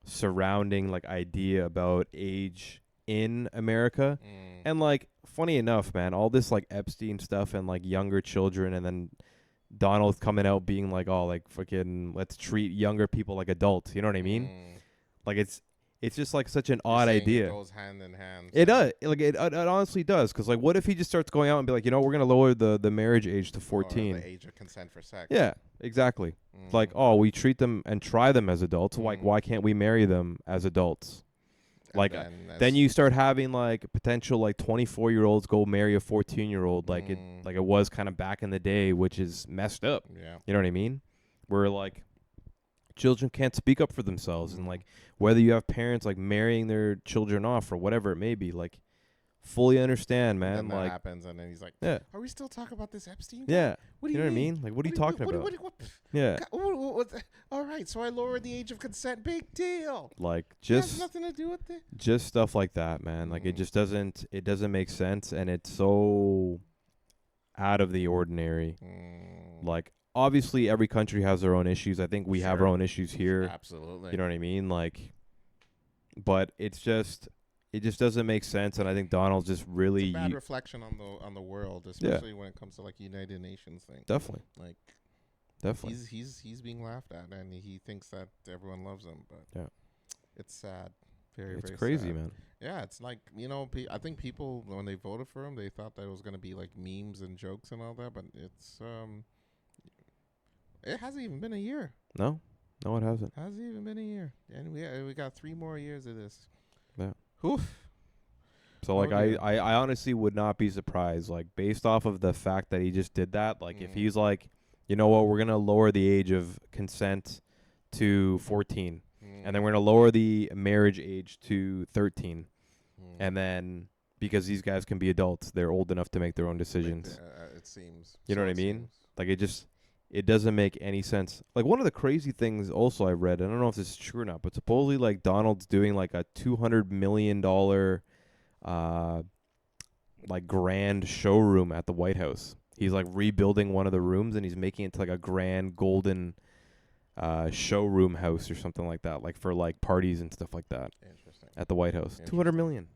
[SPEAKER 2] surrounding like idea about age in America.
[SPEAKER 1] Mm.
[SPEAKER 2] And like funny enough, man, all this like Epstein stuff and like younger children, and then Donald coming out being like, oh, like fucking let's treat younger people like adults. You know what I mean?
[SPEAKER 1] Mm.
[SPEAKER 2] Like it's just like such an
[SPEAKER 1] You're
[SPEAKER 2] odd
[SPEAKER 1] saying
[SPEAKER 2] idea.
[SPEAKER 1] It goes hand in hand.
[SPEAKER 2] It does. Like it honestly does. Because like, what if he just starts going out and be like, you know, we're gonna lower the marriage age to
[SPEAKER 1] Or
[SPEAKER 2] 14?
[SPEAKER 1] the age of consent for sex.
[SPEAKER 2] Yeah, exactly. It's like,
[SPEAKER 1] Mm.
[SPEAKER 2] oh, we treat them and try them as adults. Like,
[SPEAKER 1] Mm.
[SPEAKER 2] why can't we marry them as adults?
[SPEAKER 1] And
[SPEAKER 2] Like,
[SPEAKER 1] then
[SPEAKER 2] then you start having like potential like 24-year-olds go marry a 14-year-old, like
[SPEAKER 1] Mm.
[SPEAKER 2] it was kind of back in the day, which is messed up.
[SPEAKER 1] Yeah.
[SPEAKER 2] You know what I mean? Where like children can't speak up for themselves, and
[SPEAKER 1] Mhm.
[SPEAKER 2] like whether you have parents like marrying their children off or whatever it may be, like fully understand,
[SPEAKER 1] And
[SPEAKER 2] man.
[SPEAKER 1] then that
[SPEAKER 2] Like,
[SPEAKER 1] happens, and then he's like,
[SPEAKER 2] yeah,
[SPEAKER 1] "Are we still talking about this Epstein? guy?
[SPEAKER 2] yeah.
[SPEAKER 1] What do
[SPEAKER 2] You know what I mean? Like, what are you talking about?
[SPEAKER 1] What,
[SPEAKER 2] Yeah,
[SPEAKER 1] all right, so I lowered the age of consent. Big deal.
[SPEAKER 2] like
[SPEAKER 1] It has
[SPEAKER 2] just
[SPEAKER 1] nothing to do with it.
[SPEAKER 2] just stuff like that, man. Like it
[SPEAKER 1] Mhm.
[SPEAKER 2] just doesn't make sense, and it's so out of the ordinary.
[SPEAKER 1] Mm.
[SPEAKER 2] Like obviously every country has their own issues. I think we have our
[SPEAKER 1] Sure.
[SPEAKER 2] own issues here.
[SPEAKER 1] Absolutely.
[SPEAKER 2] You know what I mean? Like, but it just doesn't make sense, and I think Donald's just really
[SPEAKER 1] It's a bad reflection on the world, especially when it comes to like United Nations thing.
[SPEAKER 2] definitely.
[SPEAKER 1] Like he's being laughed at, and he thinks that everyone loves him, but
[SPEAKER 2] Yeah.
[SPEAKER 1] it's sad. Very
[SPEAKER 2] It's
[SPEAKER 1] very
[SPEAKER 2] crazy,
[SPEAKER 1] sad.
[SPEAKER 2] man.
[SPEAKER 1] Yeah, it's like, you know, I think people when they voted for him, they thought that it was gonna be like memes and jokes and all that, but it hasn't even been a year.
[SPEAKER 2] No, it hasn't.
[SPEAKER 1] Hasn't even been a year, and we got 3 more years of this.
[SPEAKER 2] Yeah.
[SPEAKER 1] Oof.
[SPEAKER 2] So like
[SPEAKER 1] Oh, dear.
[SPEAKER 2] I honestly would not be surprised, like based off of the fact that he just did that. Like if
[SPEAKER 1] Mm.
[SPEAKER 2] he's like, you know what, we're gonna lower the age of consent to 14, and then we're gonna lower the marriage age to 13,
[SPEAKER 1] Mm.
[SPEAKER 2] and then because these guys can be adults, they're old enough to make their own decisions.
[SPEAKER 1] It seems.
[SPEAKER 2] You know
[SPEAKER 1] So
[SPEAKER 2] what I
[SPEAKER 1] it
[SPEAKER 2] mean?
[SPEAKER 1] seems.
[SPEAKER 2] Like it doesn't make any sense. Like one of the crazy things also I read, I don't know if this is true or not, but supposedly like Donald's doing like a $200 million like grand showroom at the White House. He's like rebuilding one of the rooms and he's making it to like a grand golden showroom house or something like that, like for like parties and stuff like that.
[SPEAKER 1] Interesting.
[SPEAKER 2] At the White House. 200 million.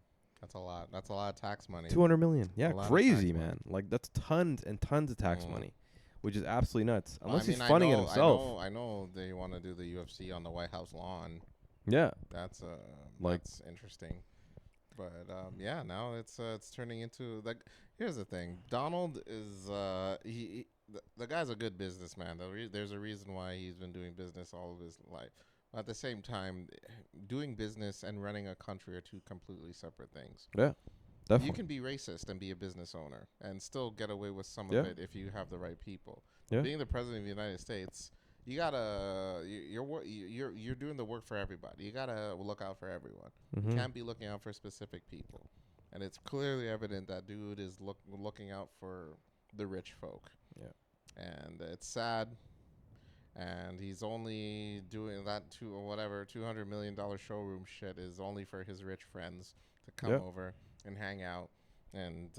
[SPEAKER 1] That's a lot. That's a lot of tax money.
[SPEAKER 2] 200 million. Yeah,
[SPEAKER 1] lot of
[SPEAKER 2] crazy,
[SPEAKER 1] tax
[SPEAKER 2] man. Like that's tons and tons of tax money, which is absolutely nuts.
[SPEAKER 1] Well,
[SPEAKER 2] Unless
[SPEAKER 1] I mean,
[SPEAKER 2] he's funding it
[SPEAKER 1] I
[SPEAKER 2] himself.
[SPEAKER 1] I know they want to do the UFC on the White House lawn.
[SPEAKER 2] Yeah.
[SPEAKER 1] That's
[SPEAKER 2] like
[SPEAKER 1] that's interesting. But yeah, now it's turning into like. Here's the thing: Donald is the guy's a good businessman. There's a reason why he's been doing business all of his life. At the same time, doing business and running a country are two completely separate things.
[SPEAKER 2] Yeah, definitely.
[SPEAKER 1] You can be racist and be a business owner and still get away with some
[SPEAKER 2] Yeah.
[SPEAKER 1] of it if you have the right people.
[SPEAKER 2] Yeah.
[SPEAKER 1] Being the president of the United States, you gotta you're doing the work for everybody. You gotta look out for everyone.
[SPEAKER 2] Mhm.
[SPEAKER 1] You can't be looking out for specific people. And it's clearly evident that dude is looking out for the rich folk.
[SPEAKER 2] Yeah.
[SPEAKER 1] And it's sad. And he's only doing that $200 million showroom shit is only for his rich friends to come
[SPEAKER 2] Yeah.
[SPEAKER 1] over and hang out and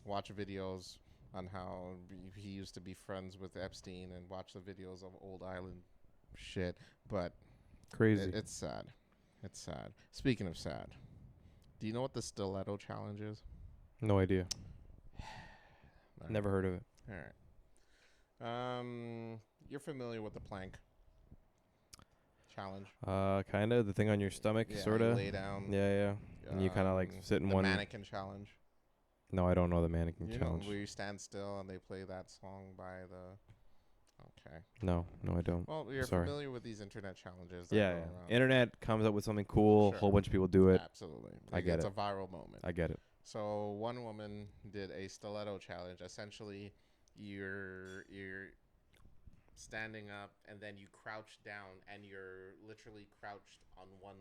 [SPEAKER 1] watch videos on how he used to be friends with Epstein and watch the videos of old island shit. But
[SPEAKER 2] Crazy.
[SPEAKER 1] it's sad. It's sad. Speaking of sad, do you know what the stiletto challenge is?
[SPEAKER 2] No idea.
[SPEAKER 1] All
[SPEAKER 2] Never heard of it.
[SPEAKER 1] All right. You're familiar with the plank challenge?
[SPEAKER 2] Kind of the thing on your stomach,
[SPEAKER 1] Yeah,
[SPEAKER 2] sort
[SPEAKER 1] you
[SPEAKER 2] of.
[SPEAKER 1] lay down.
[SPEAKER 2] Yeah. And you kind of like sit in
[SPEAKER 1] the
[SPEAKER 2] one.
[SPEAKER 1] mannequin challenge.
[SPEAKER 2] No, I don't know the mannequin
[SPEAKER 1] You
[SPEAKER 2] challenge.
[SPEAKER 1] know where you stand still and they play that song by the. Okay.
[SPEAKER 2] No, I don't.
[SPEAKER 1] Well, you're
[SPEAKER 2] Sorry.
[SPEAKER 1] familiar with these internet challenges. That
[SPEAKER 2] Yeah,
[SPEAKER 1] go
[SPEAKER 2] yeah.
[SPEAKER 1] around.
[SPEAKER 2] Internet comes up with something cool.
[SPEAKER 1] Sure.
[SPEAKER 2] Whole bunch of people do it.
[SPEAKER 1] Absolutely.
[SPEAKER 2] I get
[SPEAKER 1] it's
[SPEAKER 2] it.
[SPEAKER 1] a viral moment.
[SPEAKER 2] I get it.
[SPEAKER 1] So one woman did a stiletto challenge. Essentially, you're standing up and then you crouch down and you're literally crouched on one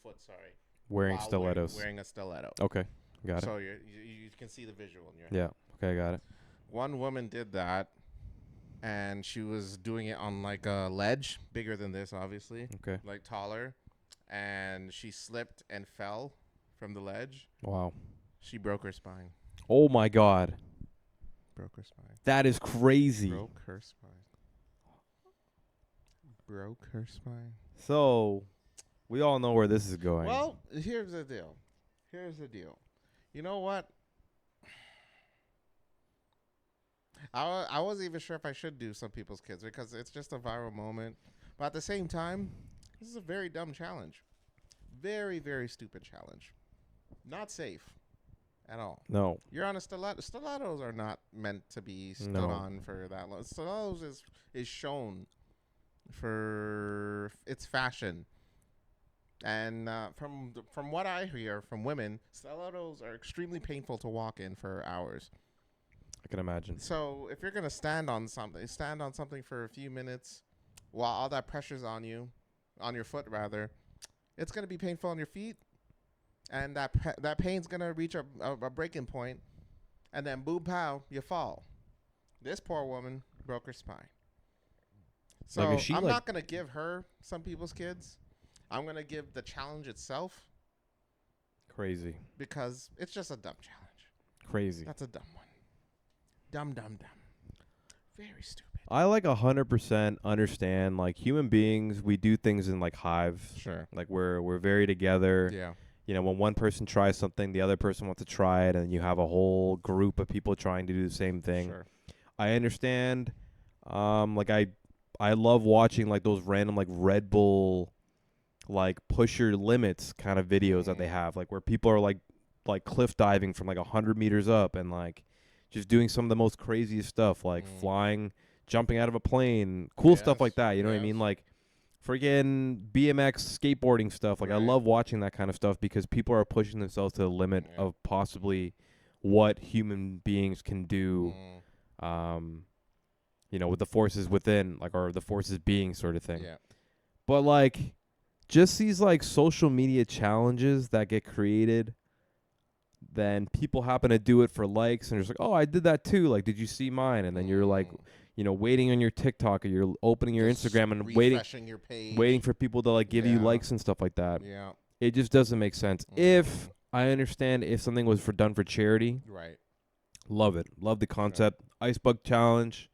[SPEAKER 1] foot. Sorry.
[SPEAKER 2] Wearing
[SPEAKER 1] while
[SPEAKER 2] stilettos.
[SPEAKER 1] Wearing a stiletto.
[SPEAKER 2] Okay, got it.
[SPEAKER 1] So you can see the visual in your head.
[SPEAKER 2] Yeah. Okay, got it.
[SPEAKER 1] One woman did that, and she was doing it on like a ledge, bigger than this, obviously.
[SPEAKER 2] Okay.
[SPEAKER 1] Like taller, and she slipped and fell from the ledge.
[SPEAKER 2] Wow.
[SPEAKER 1] She broke her spine.
[SPEAKER 2] Oh my God.
[SPEAKER 1] Broke her spine.
[SPEAKER 2] That is crazy.
[SPEAKER 1] Broke her spine. Broke her spine.
[SPEAKER 2] So, we all know where this is going.
[SPEAKER 1] Well, here's the deal. You know what? I wasn't even sure if I should do some people's kids because it's just a viral moment. But at the same time, this is a very dumb challenge. Very, very stupid challenge. Not safe at all.
[SPEAKER 2] No.
[SPEAKER 1] You're on a stiletto. Stilettos are not meant to be stood
[SPEAKER 2] No.
[SPEAKER 1] on for that long. Stilettos is shown for its fashion. And from what I hear from women, stilettos are extremely painful to walk in for hours.
[SPEAKER 2] I can imagine.
[SPEAKER 1] So if you're gonna stand on something for a few minutes, while all that pressure's on you, on your foot rather, it's gonna be painful on your feet, and that pain's gonna reach a breaking point, and then boom pow, you fall. This poor woman broke her spine. So
[SPEAKER 2] Like, is she
[SPEAKER 1] I'm
[SPEAKER 2] like-
[SPEAKER 1] not gonna give her some people's kids. I'm gonna give the challenge itself
[SPEAKER 2] Crazy.
[SPEAKER 1] because it's just a dumb challenge.
[SPEAKER 2] Crazy.
[SPEAKER 1] That's a dumb one. Dumb. Very stupid.
[SPEAKER 2] I like 100% understand, like, human beings, we do things in like hives.
[SPEAKER 1] Sure.
[SPEAKER 2] Like we're very together.
[SPEAKER 1] Yeah.
[SPEAKER 2] You know, when one person tries something, the other person wants to try it, and you have a whole group of people trying to do the same thing.
[SPEAKER 1] Sure.
[SPEAKER 2] I understand. Like I love watching like those random like Red Bull like push your limits kind of videos that they have, like where people are like cliff diving from like 100 meters up and like just doing some of the most craziest stuff, like flying, jumping out of a plane, cool stuff like that. You know what I mean? Like friggin' BMX skateboarding stuff. Like I love watching that kind of stuff because people are pushing themselves to the limit of possibly what human beings can do. You know, with the forces within, like, or the forces being sort of thing.
[SPEAKER 1] Yeah.
[SPEAKER 2] But like, just these like social media challenges that get created, then people happen to do it for likes and it's like, oh, I did that too. Like, did you see mine? And then you're like, you know, waiting on your TikTok or you're opening your
[SPEAKER 1] Just
[SPEAKER 2] Instagram and
[SPEAKER 1] refreshing your page.
[SPEAKER 2] waiting for people to like give you
[SPEAKER 1] Yeah.
[SPEAKER 2] likes and stuff like that.
[SPEAKER 1] Yeah.
[SPEAKER 2] It just doesn't make sense. If I understand if something was done for charity.
[SPEAKER 1] Right.
[SPEAKER 2] Love it. Love the concept. Ice Bug Challenge,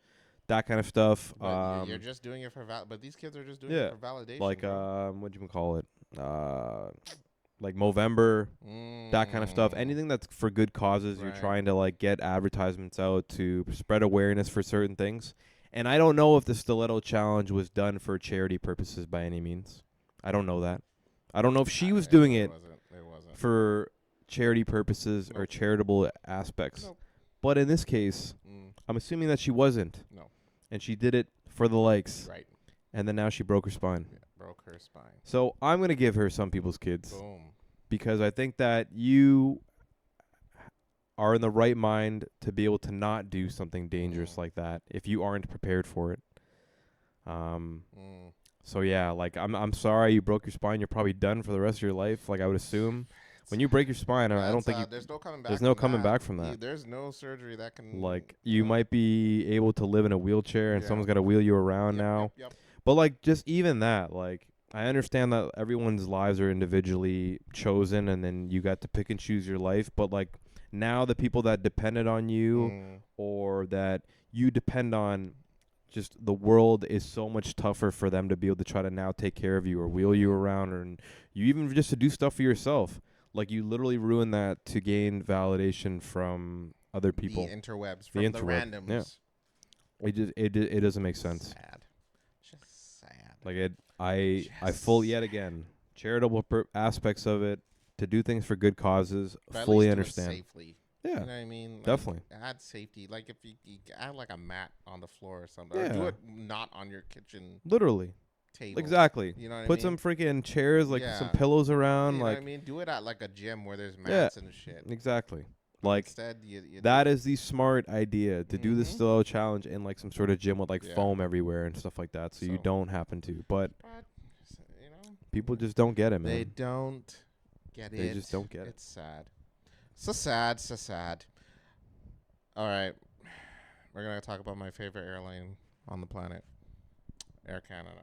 [SPEAKER 2] that kind of stuff.
[SPEAKER 1] But you're just doing it for but these kids are just doing it for validation.
[SPEAKER 2] Like
[SPEAKER 1] bro.
[SPEAKER 2] what do you call it? Like Movember, that kind of stuff. Anything that's for good causes. You're trying to like get advertisements out to spread awareness for certain things. And I don't know if the Stiletto Challenge was done for charity purposes by any means. I don't know that. I don't know if she was doing it for charity purposes or charitable aspects. But in this case, I'm assuming that she wasn't.
[SPEAKER 1] No.
[SPEAKER 2] And she did it for the likes.
[SPEAKER 1] Right.
[SPEAKER 2] And then now she broke her spine.
[SPEAKER 1] Yeah, broke her spine.
[SPEAKER 2] So I'm going to give her Some People's Kids.
[SPEAKER 1] Boom.
[SPEAKER 2] Because I think that you are in the right mind to be able to not do something dangerous like that if you aren't prepared for it. So yeah, like I'm sorry you broke your spine. You're probably done for the rest of your life. Like I would assume, when you break your spine, I don't think
[SPEAKER 1] there's no coming back.
[SPEAKER 2] There's no coming back from that.
[SPEAKER 1] There's no surgery that can.
[SPEAKER 2] Like you might be able to live in a wheelchair, and someone's got to wheel you around now.
[SPEAKER 1] Yep.
[SPEAKER 2] But like just even that, like I understand that everyone's lives are individually chosen, and then you got to pick and choose your life. But like now, the people that depended on you or that you depend on, just the world is so much tougher for them to be able to try to now take care of you or wheel you around, or you even just to do stuff for yourself. Like you literally ruin that to gain validation from other people.
[SPEAKER 1] The interwebs, from the randoms.
[SPEAKER 2] Yeah. It doesn't make sense.
[SPEAKER 1] Sad. Just sad.
[SPEAKER 2] Like I fully, yet again, charitable aspects of it, to do things for good causes,
[SPEAKER 1] but
[SPEAKER 2] fully
[SPEAKER 1] at least
[SPEAKER 2] understand.
[SPEAKER 1] Do it safely.
[SPEAKER 2] Yeah,
[SPEAKER 1] you know what I mean? Like,
[SPEAKER 2] definitely.
[SPEAKER 1] Add safety. Like if you add like a mat on the floor or something, or do it not on your kitchen.
[SPEAKER 2] Literally.
[SPEAKER 1] Table.
[SPEAKER 2] Exactly.
[SPEAKER 1] You know what
[SPEAKER 2] Put
[SPEAKER 1] I mean?
[SPEAKER 2] some freaking chairs, like some pillows around.
[SPEAKER 1] You know
[SPEAKER 2] like
[SPEAKER 1] what I mean? Do it at like a gym where there's mats and shit.
[SPEAKER 2] Exactly. Like
[SPEAKER 1] instead, you
[SPEAKER 2] that is the smart idea to do the Stiletto Challenge in like some sort of gym with like foam everywhere and stuff like that, so you don't happen to. But
[SPEAKER 1] you know,
[SPEAKER 2] people just don't get it, man.
[SPEAKER 1] They don't get it.
[SPEAKER 2] They just don't get it.
[SPEAKER 1] It's sad. So sad. So sad. All right, we're gonna talk about my favorite airline on the planet, Air Canada.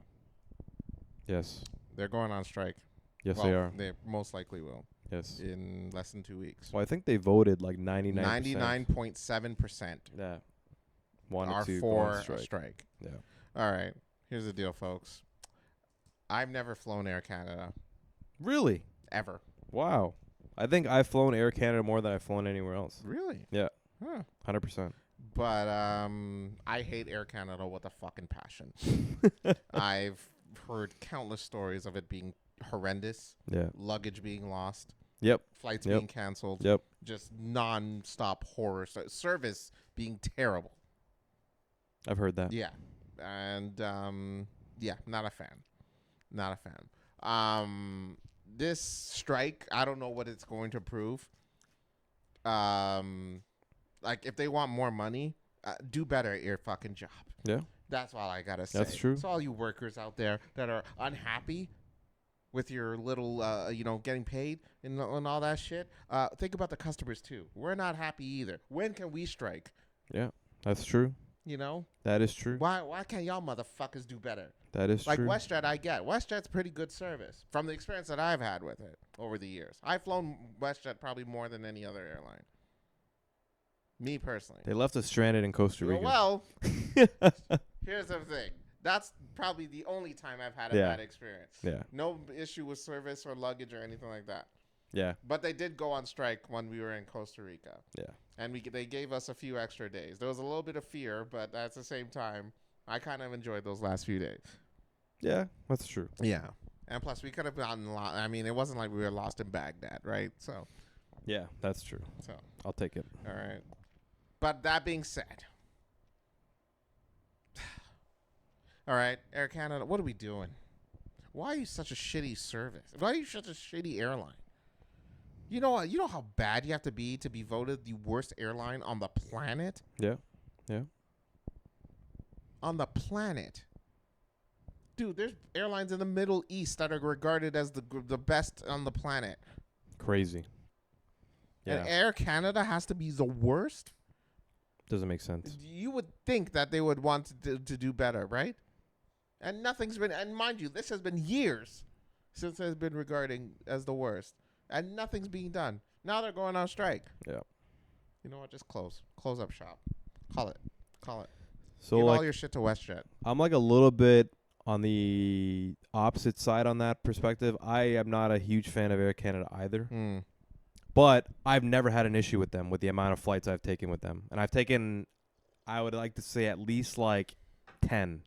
[SPEAKER 2] Yes.
[SPEAKER 1] They're going on strike.
[SPEAKER 2] Yes, they are.
[SPEAKER 1] They most likely will.
[SPEAKER 2] Yes.
[SPEAKER 1] In less than 2 weeks.
[SPEAKER 2] Well, I think they voted like 99%.
[SPEAKER 1] 99.7%.
[SPEAKER 2] Yeah.
[SPEAKER 1] Are for a strike.
[SPEAKER 2] Yeah.
[SPEAKER 1] All right. Here's the deal, folks. I've never flown Air Canada.
[SPEAKER 2] Really?
[SPEAKER 1] Ever.
[SPEAKER 2] Wow. I think I've flown Air Canada more than I've flown anywhere else.
[SPEAKER 1] Really?
[SPEAKER 2] Yeah.
[SPEAKER 1] Huh.
[SPEAKER 2] 100%.
[SPEAKER 1] But I hate Air Canada with a fucking passion. I've heard countless stories of it being horrendous.
[SPEAKER 2] Yeah.
[SPEAKER 1] Luggage being lost.
[SPEAKER 2] Yep.
[SPEAKER 1] Flights being canceled.
[SPEAKER 2] Yep.
[SPEAKER 1] Just non-stop horror. Service being terrible.
[SPEAKER 2] I've heard that.
[SPEAKER 1] Yeah. And not a fan. Not a fan. This strike, I don't know what it's going to prove. Like if they want more money, do better at your fucking job.
[SPEAKER 2] Yeah.
[SPEAKER 1] That's all I gotta say.
[SPEAKER 2] That's true.
[SPEAKER 1] So all you workers out there that are unhappy with your little, getting paid and all that shit, think about the customers too. We're not happy either. When can we strike?
[SPEAKER 2] Yeah, that's true.
[SPEAKER 1] You know?
[SPEAKER 2] That is true.
[SPEAKER 1] Why can't y'all motherfuckers do better?
[SPEAKER 2] That is
[SPEAKER 1] like
[SPEAKER 2] true.
[SPEAKER 1] Like WestJet, I get. WestJet's pretty good service from the experience that I've had with it over the years. I've flown WestJet probably more than any other airline. Me personally.
[SPEAKER 2] They left us stranded in Costa Rica.
[SPEAKER 1] Well, here's the thing. That's probably the only time I've had a bad experience.
[SPEAKER 2] Yeah.
[SPEAKER 1] No issue with service or luggage or anything like that.
[SPEAKER 2] Yeah.
[SPEAKER 1] But they did go on strike when we were in Costa Rica.
[SPEAKER 2] Yeah.
[SPEAKER 1] And they gave us a few extra days. There was a little bit of fear, but at the same time, I kind of enjoyed those last few days.
[SPEAKER 2] Yeah, that's true.
[SPEAKER 1] Yeah. And plus, we could have gotten lost. I mean, it wasn't like we were lost in Baghdad, right? So.
[SPEAKER 2] Yeah, that's true.
[SPEAKER 1] So.
[SPEAKER 2] I'll take it.
[SPEAKER 1] All right. But that being said. All right, Air Canada, what are we doing? Why are you such a shitty service? Why are you such a shitty airline? You know how bad you have to be voted the worst airline on the planet?
[SPEAKER 2] Yeah. Yeah.
[SPEAKER 1] On the planet. Dude, there's airlines in the Middle East that are regarded as the best on the planet.
[SPEAKER 2] Crazy. Yeah.
[SPEAKER 1] And Air Canada has to be the worst?
[SPEAKER 2] Doesn't make sense.
[SPEAKER 1] You would think that they would want to do better, right? And nothing's been, and mind you, this has been years since it's been regarding as the worst. and nothing's being done. Now they're going on strike.
[SPEAKER 2] Yeah.
[SPEAKER 1] You know what? Just close up shop. Call it.
[SPEAKER 2] So
[SPEAKER 1] Give
[SPEAKER 2] like
[SPEAKER 1] all your shit to WestJet.
[SPEAKER 2] I'm like a little bit on the opposite side on that perspective. I am not a huge fan of Air Canada either. But I've never had an issue with them with the amount of flights I've taken with them. And I've taken, I would like to say at least like 10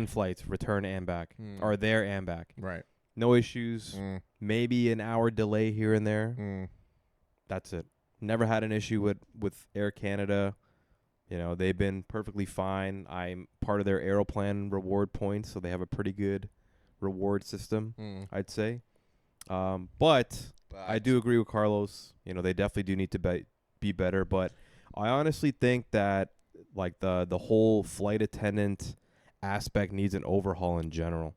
[SPEAKER 2] flights, return and back, or there and back.
[SPEAKER 1] Right.
[SPEAKER 2] No issues. Maybe an hour delay here and there. That's it. Never had an issue with Air Canada. You know, they've been perfectly fine. I'm part of their Aeroplan reward points, so they have a pretty good reward system, I'd say. But I do agree with Carlos. You know, they definitely do need to be better. But I honestly think that like the whole flight attendant aspect needs an overhaul in general.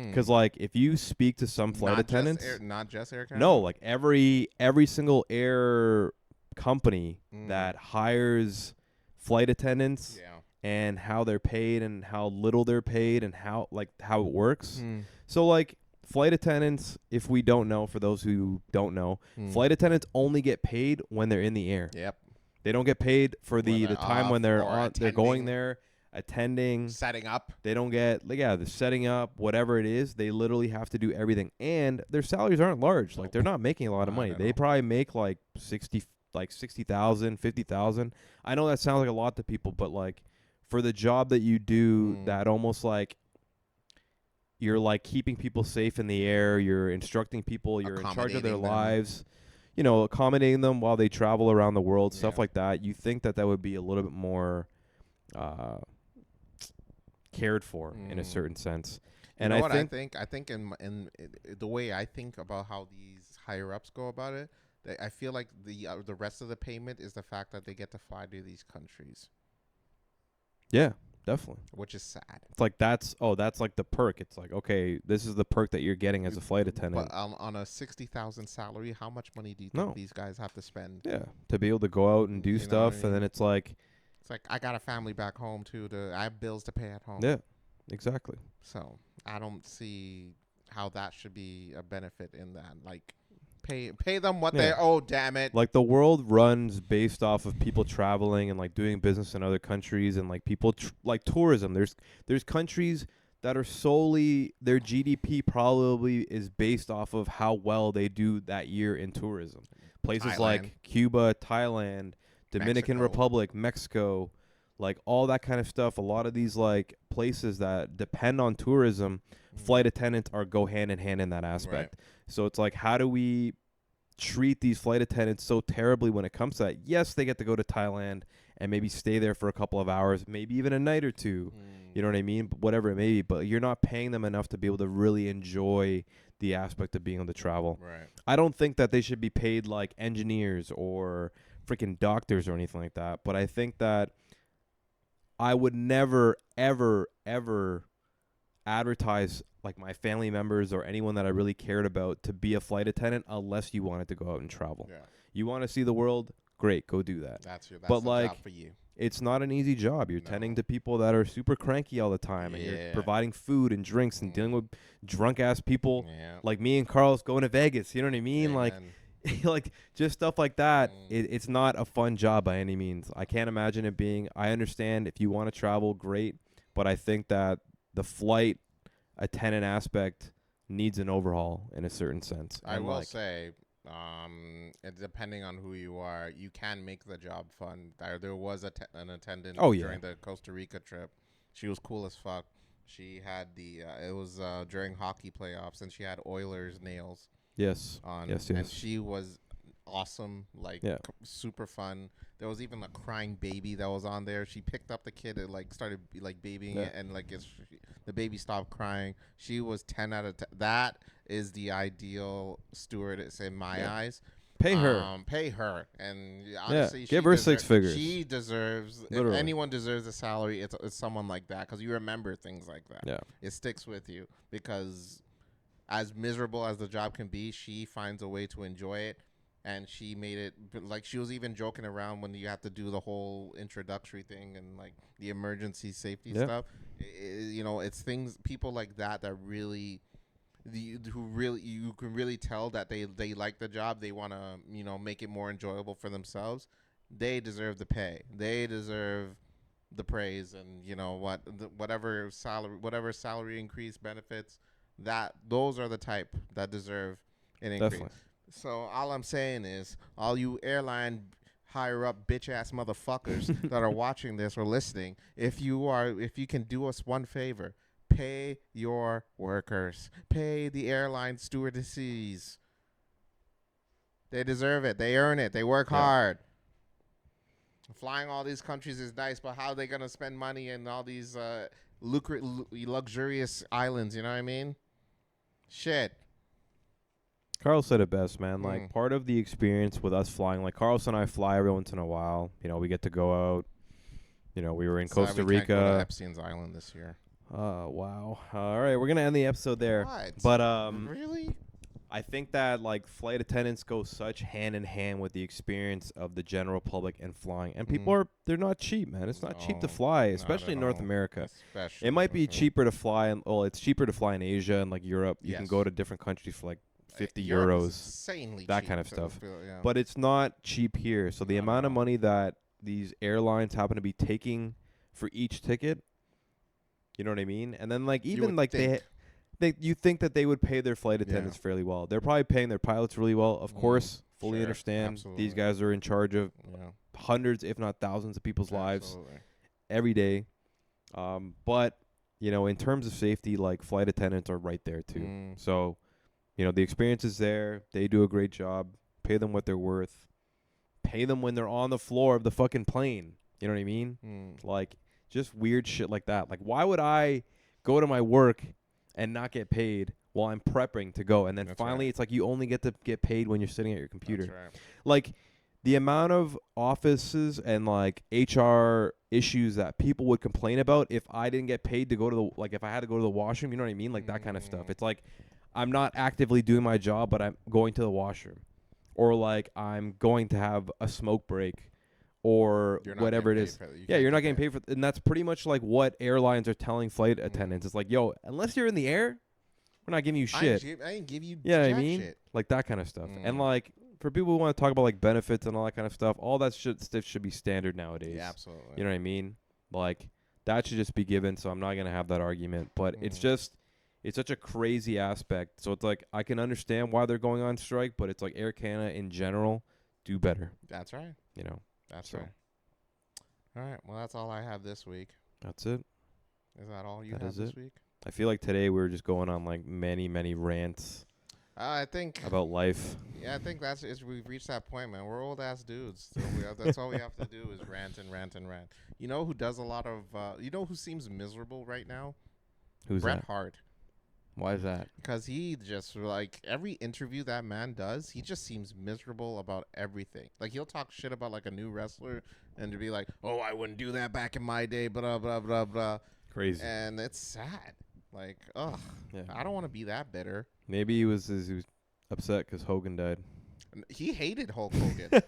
[SPEAKER 2] Because like if you speak to some flight attendants,
[SPEAKER 1] not just Air Canada.
[SPEAKER 2] No, like every single air company that hires flight attendants and how they're paid and how little they're paid and how it works. So like flight attendants, if we don't know, for those who don't know, flight attendants only get paid when they're in the air.
[SPEAKER 1] Yep.
[SPEAKER 2] They don't get paid for the time when they're they're going
[SPEAKER 1] attending.
[SPEAKER 2] there, attending,
[SPEAKER 1] Setting up.
[SPEAKER 2] They don't get the setting up, whatever it is. They literally have to do everything, and their salaries aren't large. Like they're not making a lot of money. They probably make like 60,000, 50,000. I know that sounds like a lot to people, but like for the job that you do, that almost like you're like keeping people safe in the air, you're instructing people, you're in charge of their lives, you know, accommodating them while they travel around the world, stuff like that. You think that would be a little bit more cared for in a certain sense. And
[SPEAKER 1] I think in the way I think about how these higher ups go about it, I feel like the rest of the payment is the fact that they get to fly to these countries.
[SPEAKER 2] Yeah, definitely.
[SPEAKER 1] Which is sad.
[SPEAKER 2] It's like that's like the perk. It's like, okay, this is the perk that you're getting as a flight attendant.
[SPEAKER 1] But on a 60,000 salary, how much money do you think these guys have to spend?
[SPEAKER 2] Yeah, to be able to go out and do stuff, and then it's like
[SPEAKER 1] I got a family back home too. I have bills to pay at home.
[SPEAKER 2] Yeah, exactly.
[SPEAKER 1] So I don't see how that should be a benefit in that. Like, pay them what they owe. Damn it!
[SPEAKER 2] Like the world runs based off of people traveling and like doing business in other countries and like people like tourism. There's countries that are solely their GDP probably is based off of how well they do that year in tourism. Places like Cuba, Thailand, Dominican Republic, Mexico, like all that kind of stuff. A lot of these like places that depend on tourism, flight attendants go hand in hand in that aspect. Right. So it's like, how do we treat these flight attendants so terribly when it comes to that? Yes, they get to go to Thailand and maybe stay there for a couple of hours, maybe even a night or two. You know what I mean? But whatever it may be, but you're not paying them enough to be able to really enjoy the aspect of being able to travel.
[SPEAKER 1] Right.
[SPEAKER 2] I don't think that they should be paid like engineers or freaking doctors or anything like that. But I think that I would never, ever, ever advertise like my family members or anyone that I really cared about to be a flight attendant unless you wanted to go out and travel. Yeah. You want to see the world? Great, go do that.
[SPEAKER 1] That's the
[SPEAKER 2] like,
[SPEAKER 1] job for you.
[SPEAKER 2] It's not an easy job. You're tending to people that are super cranky all the time, and you're providing food and drinks and dealing with drunk ass people like me and Carlos going to Vegas. You know what I mean? Like, like just stuff like that. It's not a fun job by any means. I can't imagine it being. I understand if you want to travel, great, but I think that the flight attendant aspect needs an overhaul in a certain sense.
[SPEAKER 1] I will say, depending on who you are, you can make the job fun. There was an attendant during the Costa Rica trip. She was cool as fuck. She had it was during hockey playoffs, and she had Oilers nails.
[SPEAKER 2] Yes.
[SPEAKER 1] Yes. And she was awesome, like super fun. There was even a crying baby that was on there. She picked up the kid and like started like babying it, and like the baby stopped crying. She was 10 out of 10. That is the ideal stewardess in my eyes.
[SPEAKER 2] Pay her.
[SPEAKER 1] And honestly,
[SPEAKER 2] give her 6 figures.
[SPEAKER 1] She deserves.
[SPEAKER 2] Literally.
[SPEAKER 1] If anyone deserves a salary, it's someone like that, because you remember things like that.
[SPEAKER 2] Yeah.
[SPEAKER 1] It sticks with you, because as miserable as the job can be, she finds a way to enjoy it. And she made it, like, she was even joking around when you have to do the whole introductory thing and like the emergency safety stuff. You know, it's things, people like that really who really you can really tell that they like the job. They want to make it more enjoyable for themselves. They deserve the pay. They deserve the praise, and whatever salary increase, benefits, those are the type that deserve an increase.
[SPEAKER 2] Definitely.
[SPEAKER 1] So all I'm saying is, all you airline higher up bitch ass motherfuckers that are watching this or listening, if you can do us one favor, pay your workers, pay the airline stewardesses. They deserve it. They earn it. They work hard. Flying all these countries is nice, but how are they gonna spend money in all these luxurious islands? You know what I mean? Shit.
[SPEAKER 2] Carl said it best, man. Like, part of the experience with us flying, like Carlos and I fly every once in a while. We get to go out. We were in Costa
[SPEAKER 1] we
[SPEAKER 2] Rica.
[SPEAKER 1] can't go to Epstein's Island this year.
[SPEAKER 2] Oh, wow. All right, we're gonna end the episode there.
[SPEAKER 1] What?
[SPEAKER 2] But
[SPEAKER 1] really?
[SPEAKER 2] I think that like flight attendants go such hand in hand with the experience of the general public and flying. And people they're not cheap, man. It's not cheap to fly, especially in North America. It might be cheaper to fly it's cheaper to fly in Asia and like Europe. You can go to different countries for like 50 euros,
[SPEAKER 1] insanely
[SPEAKER 2] that
[SPEAKER 1] cheap
[SPEAKER 2] kind of stuff.
[SPEAKER 1] Yeah.
[SPEAKER 2] But it's not cheap here. So the amount of money that these airlines happen to be taking for each ticket, you know what I mean? And then like even like you think that they would pay their flight attendants fairly well. They're probably paying their pilots really well. Of course, fully understand.
[SPEAKER 1] Absolutely.
[SPEAKER 2] These guys are in charge of hundreds, if not thousands of people's lives every day. But, in terms of safety, like flight attendants are right there too. So, the experience is there. They do a great job. Pay them what they're worth. Pay them when they're on the floor of the fucking plane. You know what I mean? Like, just weird shit like that. Like, why would I go to my work and not get paid while I'm prepping to go? And then finally it's like you only get to get paid when you're sitting at your computer.
[SPEAKER 1] That's right.
[SPEAKER 2] Like, the amount of offices and like HR issues that people would complain about if I didn't get paid to go to if I had to go to the washroom, you know what I mean? Like that kind of stuff. It's like I'm not actively doing my job, but I'm going to the washroom. Or like I'm going to have a smoke break or whatever it is. You're not getting paid for and that's pretty much like what airlines are telling flight attendants. It's like, yo, unless you're in the air, we're not giving you shit.
[SPEAKER 1] I ain't give you
[SPEAKER 2] I mean?
[SPEAKER 1] shit.
[SPEAKER 2] Like that kind of stuff. And like for people who want to talk about like benefits and all that kind of stuff, all that stuff should be standard nowadays.
[SPEAKER 1] Yeah, absolutely.
[SPEAKER 2] You know what I mean? Like that should just be given, so I'm not going to have that argument, but it's such a crazy aspect. So it's like I can understand why they're going on strike, but it's like Air Canada in general do better.
[SPEAKER 1] That's right. That's right. All right. Well, that's all I have this week.
[SPEAKER 2] That's it.
[SPEAKER 1] Is that all you have this week?
[SPEAKER 2] I feel like today we were just going on like many rants.
[SPEAKER 1] I think
[SPEAKER 2] about life.
[SPEAKER 1] Yeah, I think we've reached that point, man. We're old ass dudes. So that's all we have to do is rant and rant and rant. You know who does a lot of? Who seems miserable right now?
[SPEAKER 2] Who's
[SPEAKER 1] Bret
[SPEAKER 2] that?
[SPEAKER 1] Hart.
[SPEAKER 2] Why is that?
[SPEAKER 1] Because he just like every interview that man does, he just seems miserable about everything. Like he'll talk shit about like a new wrestler and to be like, "Oh, I wouldn't do that back in my day," blah blah blah blah.
[SPEAKER 2] Crazy.
[SPEAKER 1] And it's sad. Like, ugh.
[SPEAKER 2] Yeah.
[SPEAKER 1] I don't want to be that bitter.
[SPEAKER 2] Maybe he was upset because Hogan died.
[SPEAKER 1] He hated Hulk Hogan.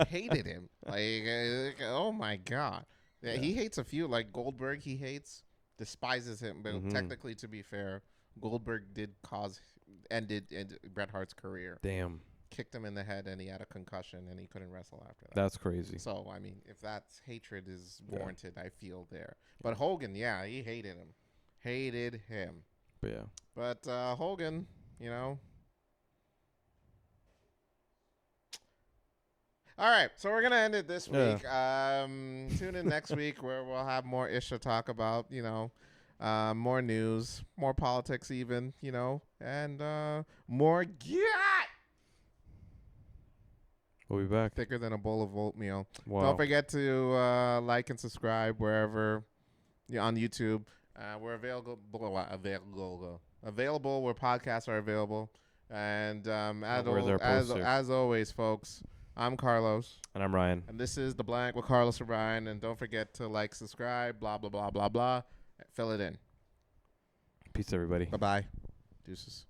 [SPEAKER 1] Hated him. Like, oh my god. Yeah, he hates a few. Like Goldberg, he hates, despises him. But technically, to be fair, Goldberg ended Bret Hart's career.
[SPEAKER 2] Damn.
[SPEAKER 1] Kicked him in the head, and he had a concussion, and he couldn't wrestle after that.
[SPEAKER 2] That's crazy.
[SPEAKER 1] So, I mean, if that hatred is warranted, I feel there. But Hogan, yeah, he hated him. Hated him.
[SPEAKER 2] But yeah.
[SPEAKER 1] But Hogan, All right, so we're going to end it this week. Tune in next week where we'll have more ish to talk about, more news, more politics even, and more
[SPEAKER 2] We'll be back.
[SPEAKER 1] Thicker than a bowl of oatmeal.
[SPEAKER 2] Wow.
[SPEAKER 1] Don't forget to like and subscribe wherever on YouTube. We're available where podcasts are available. And as always, folks, I'm Carlos.
[SPEAKER 2] And I'm Ryan.
[SPEAKER 1] And this is The Blank with Carlos and Ryan. And don't forget to like, subscribe, blah, blah, blah, blah, blah. Fill it in.
[SPEAKER 2] Peace, everybody.
[SPEAKER 1] Bye-bye. Deuces.